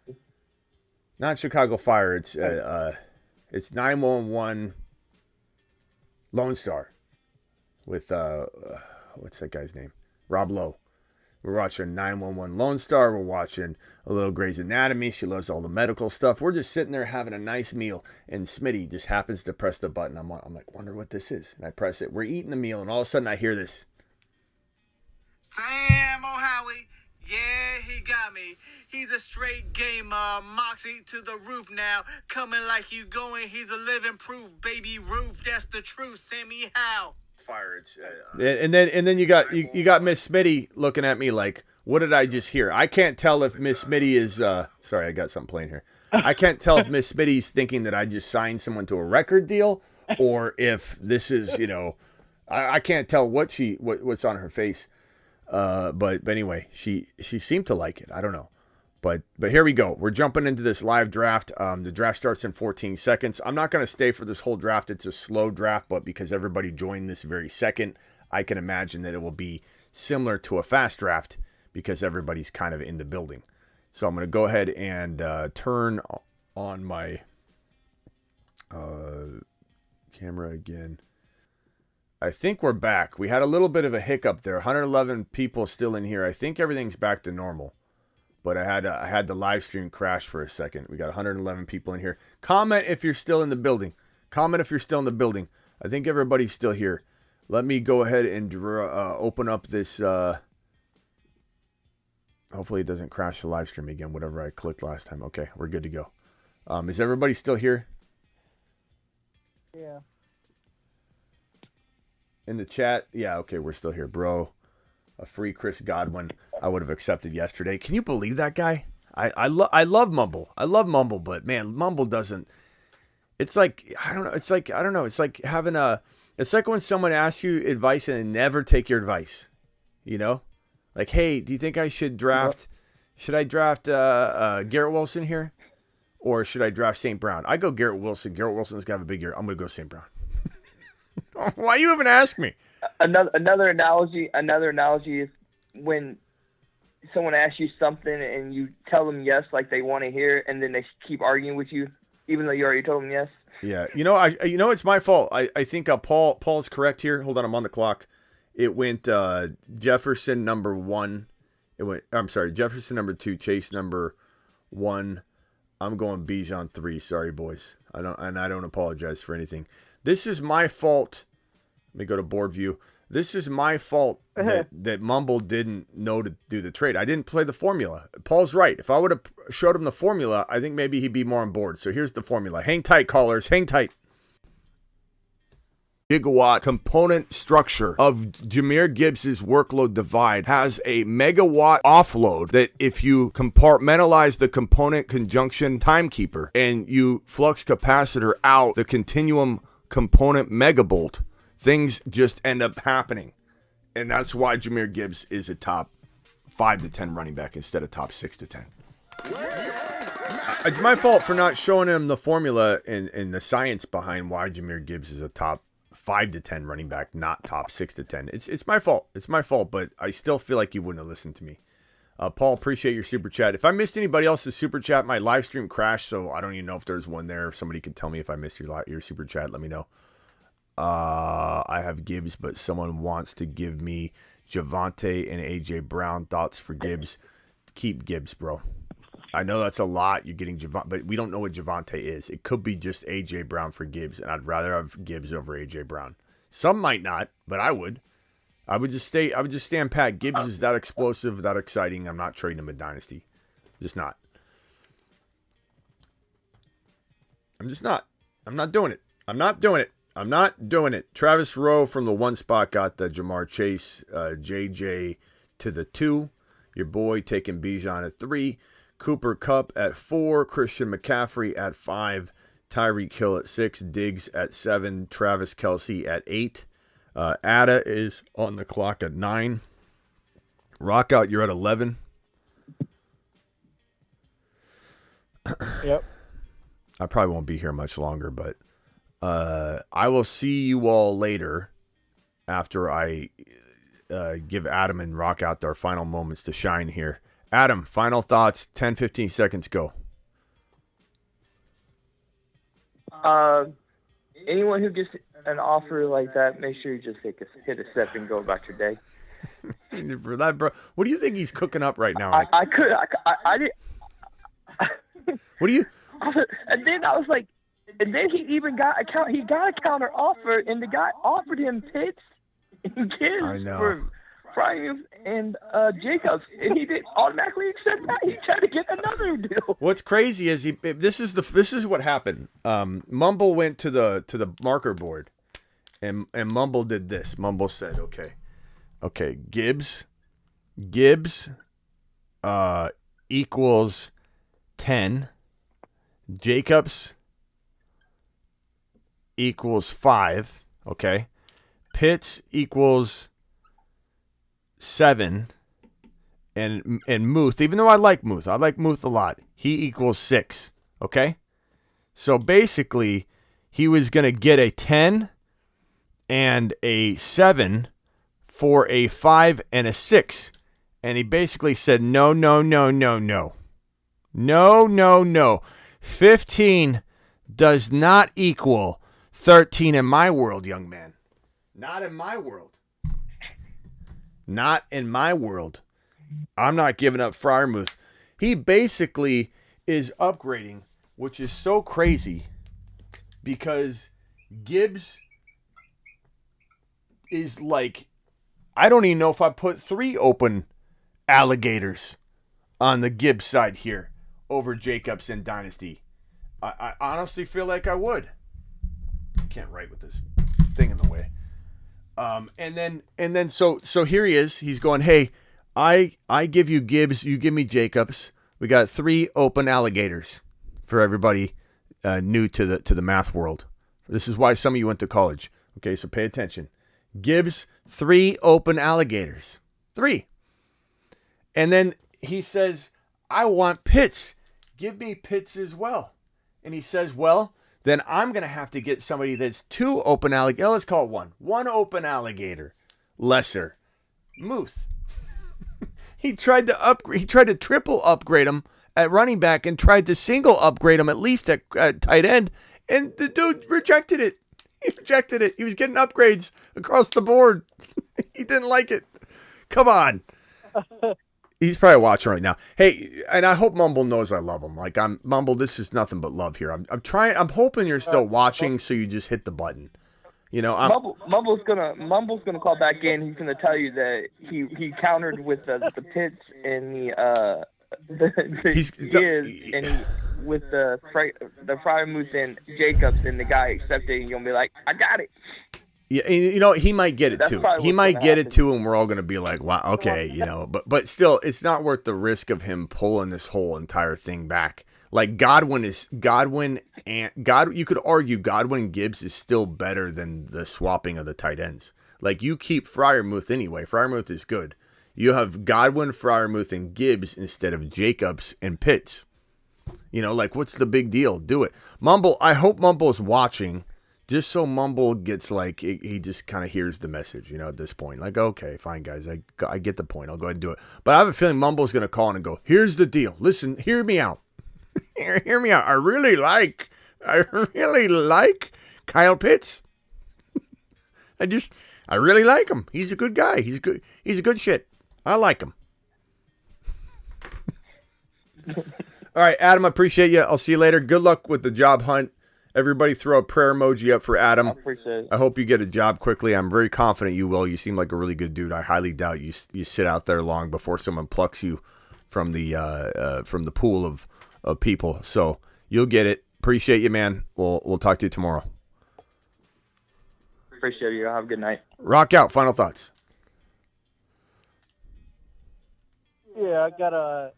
S1: Not Chicago Fire. It's 911 Lone Star with what's that guy's name? Rob Lowe. We're watching 911 Lone Star. We're watching a little Grey's Anatomy. She loves all the medical stuff. We're just sitting there having a nice meal, and Smitty just happens to press the button. I'm like, wonder what this is. And I press it. We're eating the meal, and all of a sudden I hear this.
S10: Sam O'Howie, yeah, he got me. He's a straight gamer, moxie to the roof now. Coming like you going, he's a living proof. Baby Roof, that's the truth. Sammy Howe. Fire. It's
S1: and then you got Miss Smitty looking at me like, what did I just hear? I can't tell if Miss Smitty is sorry, I got something playing here. I can't tell if Miss Smitty's thinking that I just signed someone to a record deal or if this is, I can't tell what's on her face. But anyway, she seemed to like it. I don't know. But here we go. We're jumping into this live draft. The draft starts in 14 seconds. I'm not going to stay for this whole draft. It's a slow draft, but because everybody joined this very second, I can imagine that it will be similar to a fast draft because everybody's kind of in the building. So I'm going to go ahead and turn on my camera again. I think we're back. We had a little bit of a hiccup there. 111 people still in here. I think everything's back to normal. But I had the live stream crash for a second. We got 111 people in here. Comment if you're still in the building. Comment if you're still in the building. I think everybody's still here. Let me go ahead and open up this. Hopefully it doesn't crash the live stream again, whatever I clicked last time. Okay, we're good to go. Is everybody still here?
S9: Yeah.
S1: In the chat? Yeah, okay, we're still here. Bro, a free Chris Godwin I would have accepted yesterday. Can you believe that guy? I love Mumble. I love Mumble, but man, Mumble doesn't. It's like, I don't know. It's like, I don't know. It's like having it's like when someone asks you advice and they never take your advice, Like, hey, do you think I should draft, Garrett Wilson here? Or should I draft St. Brown? I go Garrett Wilson. Garrett Wilson's got to have a big year. I'm going to go St. Brown. Why you even ask me?
S4: Another analogy is when someone asks you something and you tell them yes, like they want to hear, and then they keep arguing with you, even though you already told them yes.
S1: Yeah, it's my fault. I think Paul's correct here. Hold on, I'm on the clock. It went Jefferson number 1. Jefferson number 2, Chase number 1. I'm going Bijan 3. Sorry, boys. I don't apologize for anything. This is my fault. Let me go to board view. This is my fault that Mumble didn't know to do the trade. I didn't play the formula. Paul's right. If I would have showed him the formula, I think maybe he'd be more on board. So here's the formula. Hang tight, callers. Hang tight. gigawatt component structure of Jahmyr Gibbs's workload divide has a megawatt offload that if you compartmentalize the component conjunction timekeeper and you flux capacitor out the continuum component megabolt, things just end up happening. And that's why Jahmyr Gibbs is a top 5 to 10 running back instead of top 6 to 10. It's my fault for not showing him the formula and the science behind why Jahmyr Gibbs is a top 5 to 10 running back, not top 6 to 10. It's my fault. It's my fault, but I still feel like you wouldn't have listened to me. Paul, appreciate your super chat. If I missed anybody else's super chat, my live stream crashed, so I don't even know if there's one there. If somebody could tell me if I missed your super chat, let me know. I have Gibbs, but someone wants to give me Javonte and AJ Brown. Thoughts for Gibbs? Keep Gibbs, bro. I know that's a lot. You're getting Javonte, but we don't know what Javonte is. It could be just AJ Brown for Gibbs, and I'd rather have Gibbs over AJ Brown. Some might not, but I would. I would just stand pat. Gibbs is that explosive, that exciting. I'm not trading him in Dynasty. Just not. I'm just not. I'm not doing it. I'm not doing it. I'm not doing it. Travis Rowe from the 1 spot got the Jamar Chase, JJ to the 2. Your boy taking Bijan at 3. Cooper Kupp at 4. Christian McCaffrey at 5. Tyreek Hill at 6. Diggs at 7. Travis Kelce at 8. Ada is on the clock at 9. Rockout, you're at 11.
S9: Yep.
S1: I probably won't be here much longer, but I will see you all later after I give Adam and Rockout their final moments to shine here. Adam, final thoughts, 10, 15 seconds, go.
S4: Anyone who gets an offer like that, make sure you just hit a step and go about your day.
S1: For that, bro, what do you think he's cooking up right now?
S4: I did.
S1: What do you?
S4: And then I was like, and then he even got a counter offer, and the guy offered him Pitts and Gibbs for Frying and Jacobs, and he didn't automatically accept that. He tried to get another deal. What's
S1: crazy is this is what happened. Mumble went to the marker board, and Mumble did this. Mumble said, okay, Gibbs equals 10. Jacobs equals 5. Okay, Pitts equals 7, and Muth, even though I like Muth a lot, he equals 6. Okay, so basically he was gonna get a 10 and a 7 for a 5 and a 6, and he basically said no. 15 does not equal 13 in my world, young man. Not in my world. Not in my world. I'm not giving up Freiermuth. He basically is upgrading, which is so crazy because Gibbs is like, I don't even know if I put 3 open alligators on the Gibbs side here over Jacobs in Dynasty. I honestly feel like I would. I can't write with this thing in the way. And then so here he is. He's going, hey, I give you Gibbs, you give me Jacobs. We got 3 open alligators for everybody new to the math world. This is why some of you went to college. Okay, so pay attention. Gibbs, 3 open alligators. 3. And then he says, I want Pitts. Give me Pitts as well. And he says, well, then I'm going to have to get somebody that's 2 open alligators. Let's call it 1. 1 open alligator. Lesser. Muth. He tried to upgrade. He tried to triple upgrade him at running back and tried to single upgrade him at least at tight end. And the dude rejected it. He rejected it. He was getting upgrades across the board. He didn't like it. Come on. He's probably watching right now. Hey, and I hope Mumble knows I love him. Like, Mumble, this is nothing but love here. I'm hoping you're still watching, so you just hit the button. You know,
S4: Mumble's gonna call back in. He's gonna tell you that he countered with the Pitts and the Gibbs and with the Freiermuth and Jacobs, and the guy accepted. And you're gonna be like, I got it.
S1: Yeah, and, you know, he might get it
S4: That's
S1: too.
S4: probably
S1: He
S4: what's
S1: might
S4: gonna
S1: get it
S4: happen.
S1: too, and we're all going to be like, "Wow, okay," you know. But still, it's not worth the risk of him pulling this whole entire thing back. Like Godwin and God. You could argue Godwin and Gibbs is still better than the swapping of the tight ends. Like you keep Freiermuth anyway. Freiermuth is good. You have Godwin, Freiermuth, and Gibbs instead of Jacobs and Pitts. You know, like what's the big deal? Do it. Mumble. I hope Mumble is watching. Just so Mumble gets like, he just kind of hears the message, you know, at this point. Like, okay, fine, guys. I get the point. I'll go ahead and do it. But I have a feeling Mumble's going to call in and go, here's the deal. Listen, hear me out. hear me out. I really like Kyle Pitts. I really like him. He's a good guy. He's a good shit. I like him. All right, Adam, I appreciate you. I'll see you later. Good luck with the job hunt. Everybody throw a prayer emoji up for Adam.
S4: I appreciate it.
S1: I hope you get a job quickly. I'm very confident you will. You seem like a really good dude. I highly doubt you sit out there long before someone plucks you from the pool of people. So you'll get it. Appreciate you, man. We'll talk to you tomorrow.
S4: Appreciate you. Have a good night.
S1: Rock out. Final thoughts.
S9: Yeah, I got a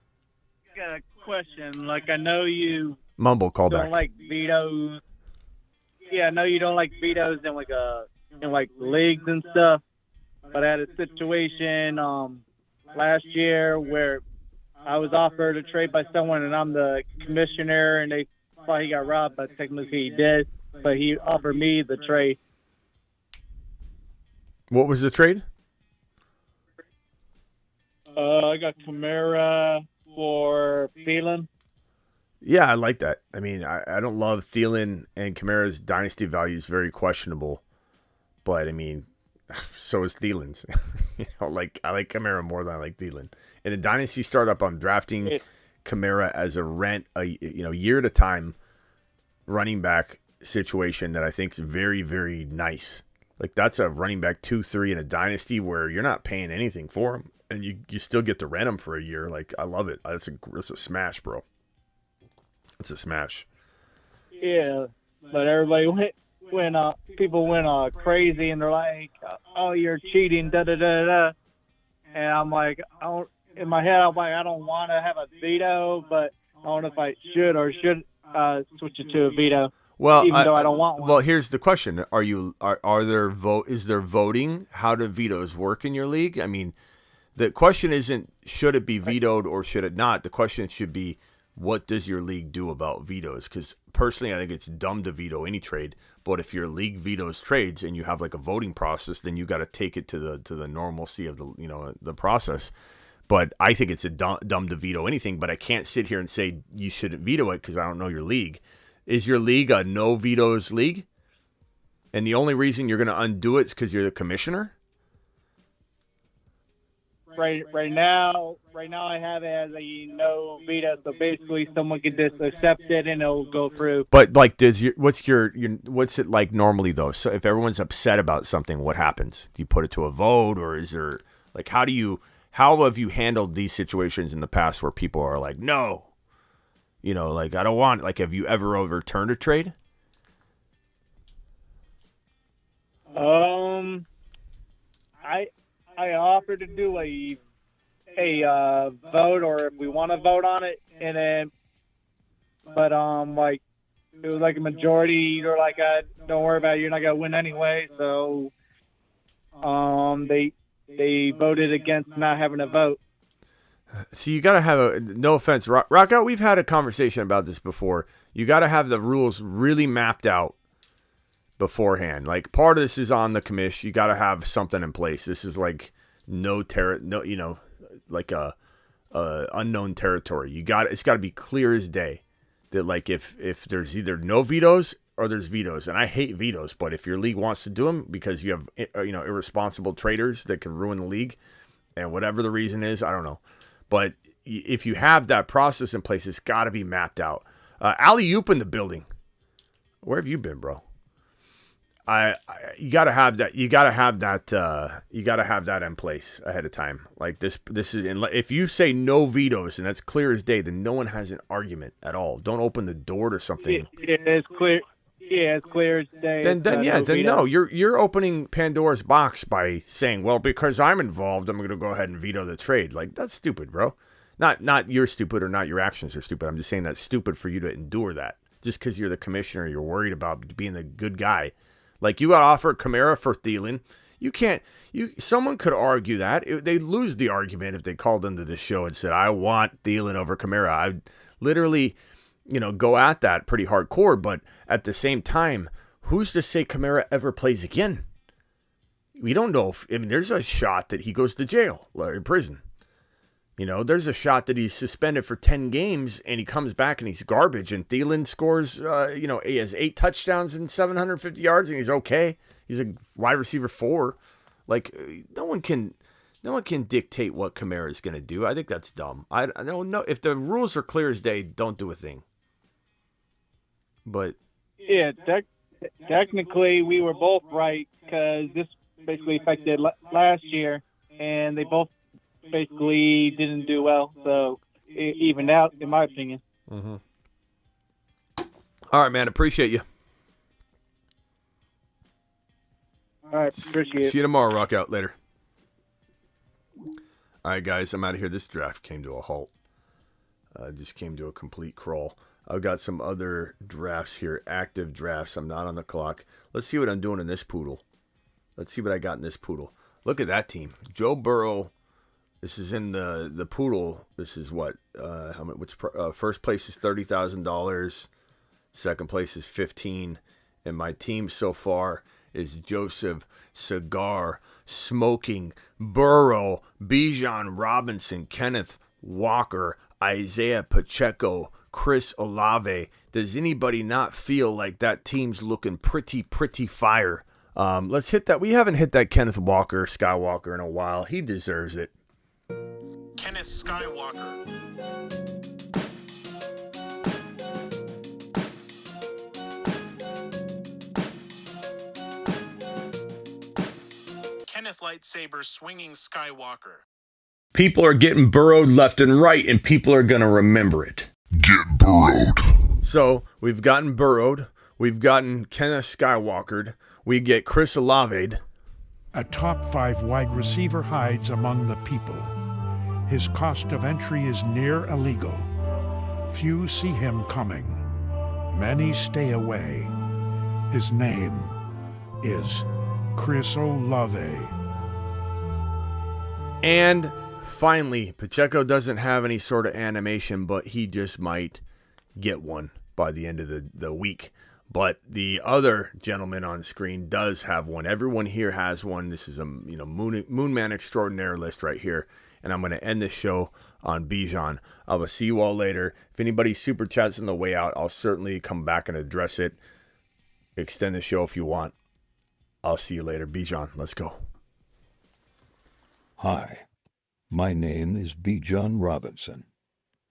S9: question. Like, I know you
S1: Mumble, call
S9: don't
S1: back.
S9: like vetoes. Yeah, I know you don't like vetoes in like leagues and stuff. But I had a situation last year where I was offered a trade by someone, and I'm the commissioner, and they thought he got robbed, but technically he did. But he offered me the trade.
S1: What was the trade?
S9: I got Kamara for Thielen.
S1: Yeah, I like that. I mean, I don't love Thielen, and Kamara's dynasty value is very questionable. But, I mean, so is Thielen's. You know, like I like Kamara more than I like Thielen. In a dynasty startup, I'm drafting Kamara as a rent, year at a time running back situation that I think is very, very nice. Like that's a running back 2-3 in a dynasty where you're not paying anything for him, and you still get to rent him for a year. Like I love it. That's a smash, bro. It's a smash.
S9: Yeah, but everybody people went crazy, and they're like, "Oh, you're cheating!" Da da da da. And I'm like, in my head, I'm like, I don't want to have a veto, but I don't know if I should or should switch it to a veto.
S1: Well,
S9: even though I don't want one.
S1: Well, here's the question: is there voting? How do vetoes work in your league? I mean, the question isn't should it be vetoed or should it not. The question should be, what does your league do about vetoes? Because personally, I think it's dumb to veto any trade. But if your league vetoes trades and you have like a voting process, then you got to take it to the normalcy of the process. But I think it's dumb to veto anything. But I can't sit here and say you shouldn't veto it because I don't know your league. Is your league a no vetoes league? And the only reason you're going to undo it is because you're the commissioner?
S9: Right now I have it as a no veto, so basically someone can just accept it and it'll go through.
S1: But like, what's it like normally though? So if everyone's upset about something, what happens? Do you put it to a vote, or is there like how have you handled these situations in the past where people are like, no, like I don't want, like, have you ever overturned a trade?
S9: I offered to do a vote, or if we want to vote on it, and then, but like it was like a majority. They're like, "Don't worry about it. You're not gonna win anyway." So, they voted against not having a vote.
S1: So you got to have no offense, Rock Out. We've had a conversation about this before. You got to have the rules really mapped out beforehand. Like part of this is on the commish. You got to have something in place. This is like like a unknown territory. It's got to be clear as day that like if there's either no vetoes or there's vetoes, and I hate vetoes, but if your league wants to do them because you have irresponsible traders that can ruin the league, and whatever the reason is, I don't know, but if you have that process in place, it's got to be mapped out. Alley Oop in the building. Where have you been, bro? You gotta have that. You gotta have that in place ahead of time. Like this is. If you say no vetoes and that's clear as day, then no one has an argument at all. Don't open the door to something.
S9: It's clear. Yeah, it's clear as day.
S1: Then
S9: veto.
S1: no, you're opening Pandora's box by saying, well, because I'm involved, I'm going to go ahead and veto the trade. Like, that's stupid, bro. Not you're stupid or not your actions are stupid. I'm just saying that's stupid for you to endure that. Just because you're the commissioner, you're worried about being the good guy. Like, you got offered Kamara for Thielen. You can't. Someone could argue that. They'd lose the argument if they called into this show and said, I want Thielen over Kamara. I'd literally, go at that pretty hardcore. But at the same time, who's to say Kamara ever plays again? We don't know. There's a shot that he goes to jail or prison. There's a shot that he's suspended for 10 games and he comes back and he's garbage. And Thielen scores, he has 8 touchdowns and 750 yards and he's okay. He's a wide receiver 4. Like, no one can dictate what Kamara is going to do. I think that's dumb. I don't know. If the rules are clear as day, don't do a thing. But
S9: yeah, technically we were both right because this basically affected last year, and they both basically didn't do well. So it evened out, in my opinion.
S1: Mm-hmm. All right, man. Appreciate you.
S9: All right, appreciate it.
S1: See you tomorrow. Rock out later. All right, guys. I'm out of here. This draft came to a halt. Just came to a complete crawl. I've got some other drafts here, active drafts. I'm not on the clock. Let's see what I'm doing in this poodle. Let's see what I got in this poodle. Look at that team. Joe Burrow. This is in the poodle. This is what? How much? First place is $30,000. Second place is $15,000. And my team so far is Joseph, Cigar, Smoking, Burrow, Bijan Robinson, Kenneth Walker, Isaiah Pacheco, Chris Olave. Does anybody not feel like that team's looking pretty fire? Let's hit that. We haven't hit that Kenneth Walker, Skywalker in a while. He deserves it.
S10: Kenneth Skywalker. Kenneth Lightsaber swinging Skywalker.
S1: People are getting burrowed left and right, and people are going to remember it.
S2: Get burrowed.
S1: So we've gotten burrowed. We've gotten Kenneth Skywalkered. We get Chris Olave.
S11: A top 5 wide receiver hides among the people. His cost of entry is near illegal. Few see him coming. Many stay away. His name is Chris Olave.
S1: And finally, Pacheco doesn't have any sort of animation, but he just might get one by the end of the week. But the other gentleman on screen does have one. Everyone here has one. This is a Moon Man Extraordinaire list right here. And I'm going to end this show on Bijan. I will see you all later. If anybody super chats on the way out, I'll certainly come back and address it. Extend the show if you want. I'll see you later. Bijan, let's go.
S8: Hi, my name is Bijan Robinson.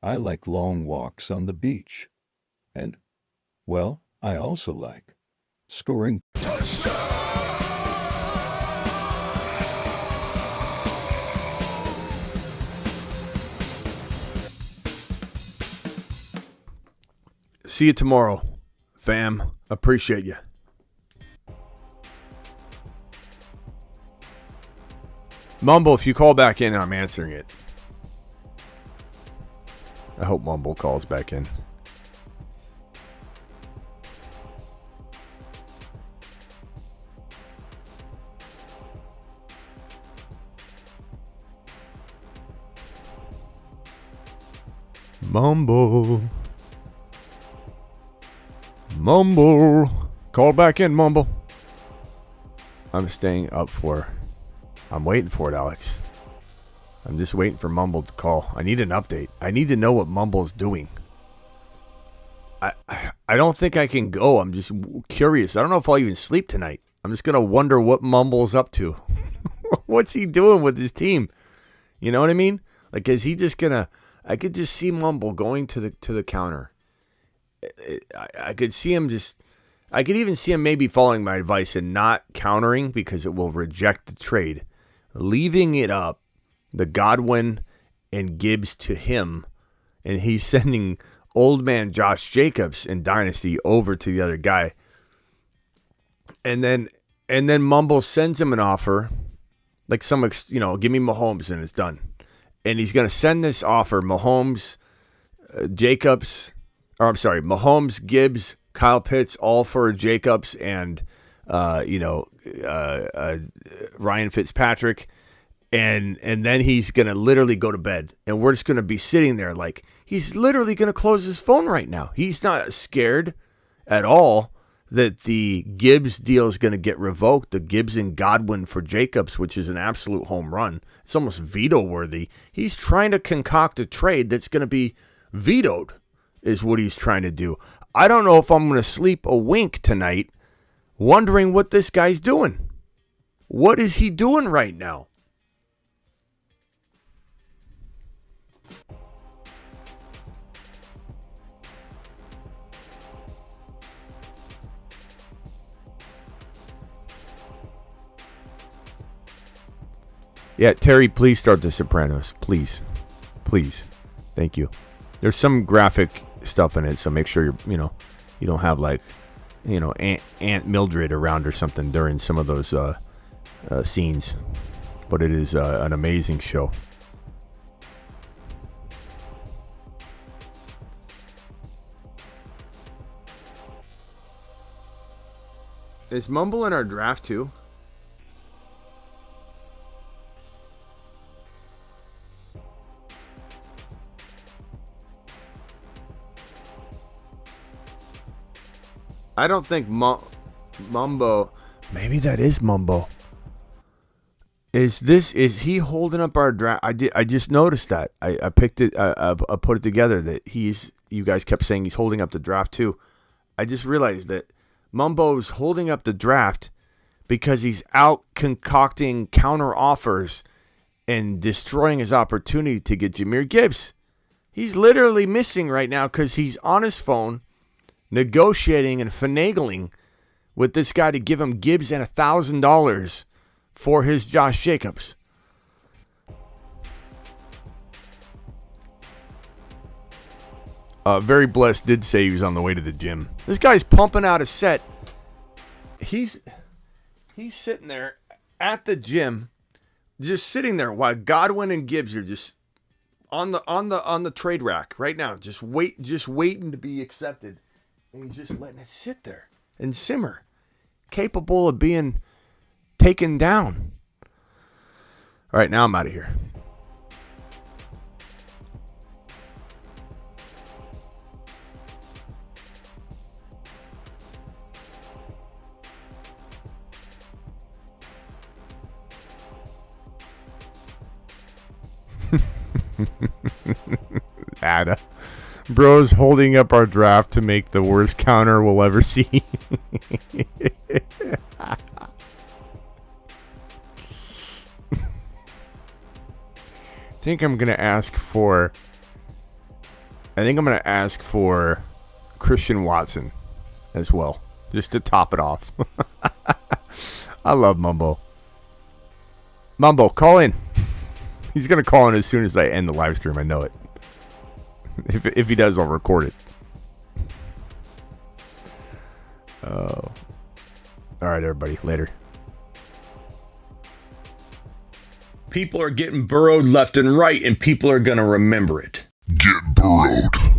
S8: I like long walks on the beach. And, well, I also like scoring touchdowns.
S1: See you tomorrow, fam. Appreciate you. Mumble, if you call back in, I'm answering it. I hope Mumble calls back in. Mumble. Call back in, Mumble. I'm staying up for. I'm waiting for it, Alex. I'm just waiting for Mumble to call. I need an update. I need to know what Mumble's doing. I don't think I can go. I'm just curious. I don't know if I'll even sleep tonight. I'm just going to wonder what Mumble's up to. What's he doing with his team? You know what I mean? Like, is he just going to... I could just see Mumble going to the counter. I could see him just... I could even see him maybe following my advice and not countering because it will reject the trade. Leaving it up, the Godwin and Gibbs to him, and he's sending old man Josh Jacobs in Dynasty over to the other guy. And then Mumble sends him an offer, like give me Mahomes and it's done. And he's going to send this offer, Mahomes, Mahomes, Gibbs, Kyle Pitts, all for Jacobs and, Ryan Fitzpatrick. And then he's going to literally go to bed. And we're just going to be sitting there like he's literally going to close his phone right now. He's not scared at all that the Gibbs deal is going to get revoked, the Gibbs and Godwin for Jacobs, which is an absolute home run. It's almost veto-worthy. He's trying to concoct a trade that's going to be vetoed, is what he's trying to do. I don't know if I'm going to sleep a wink tonight wondering what this guy's doing. What is he doing right now? Yeah, Terry, please start The Sopranos. Please. Please. Thank you. There's some graphic stuff in it, so make sure you don't have Aunt Mildred around or something during some of those scenes. But it is an amazing show. Is Mumble in our draft too? I don't think Mumbo. Maybe that is Mumbo. Is he holding up our draft? I just noticed that. I picked it. I put it together that you guys kept saying he's holding up the draft too. I just realized that Mumbo's holding up the draft because he's out concocting counter offers and destroying his opportunity to get Jahmyr Gibbs. He's literally missing right now because he's on his phone negotiating and finagling with this guy to give him Gibbs and $1,000 for his Josh Jacobs. Very Blessed did say he was on the way to the gym. This guy's pumping out a set. He's sitting there at the gym, just sitting there while Godwin and Gibbs are just on the trade rack right now, just waiting to be accepted. And he's just letting it sit there and simmer, capable of being taken down. All right, now I'm out of here. Ada. Bro's holding up our draft to make the worst counter we'll ever see. I think I'm going to ask for Christian Watson as well, just to top it off. I love Mumbo. Mumbo, call in. He's going to call in as soon as I end the live stream. I know it. If he does, I'll record it. Oh. All right, everybody. Later. People are getting burrowed left and right, and people are going to remember it.
S2: Get burrowed.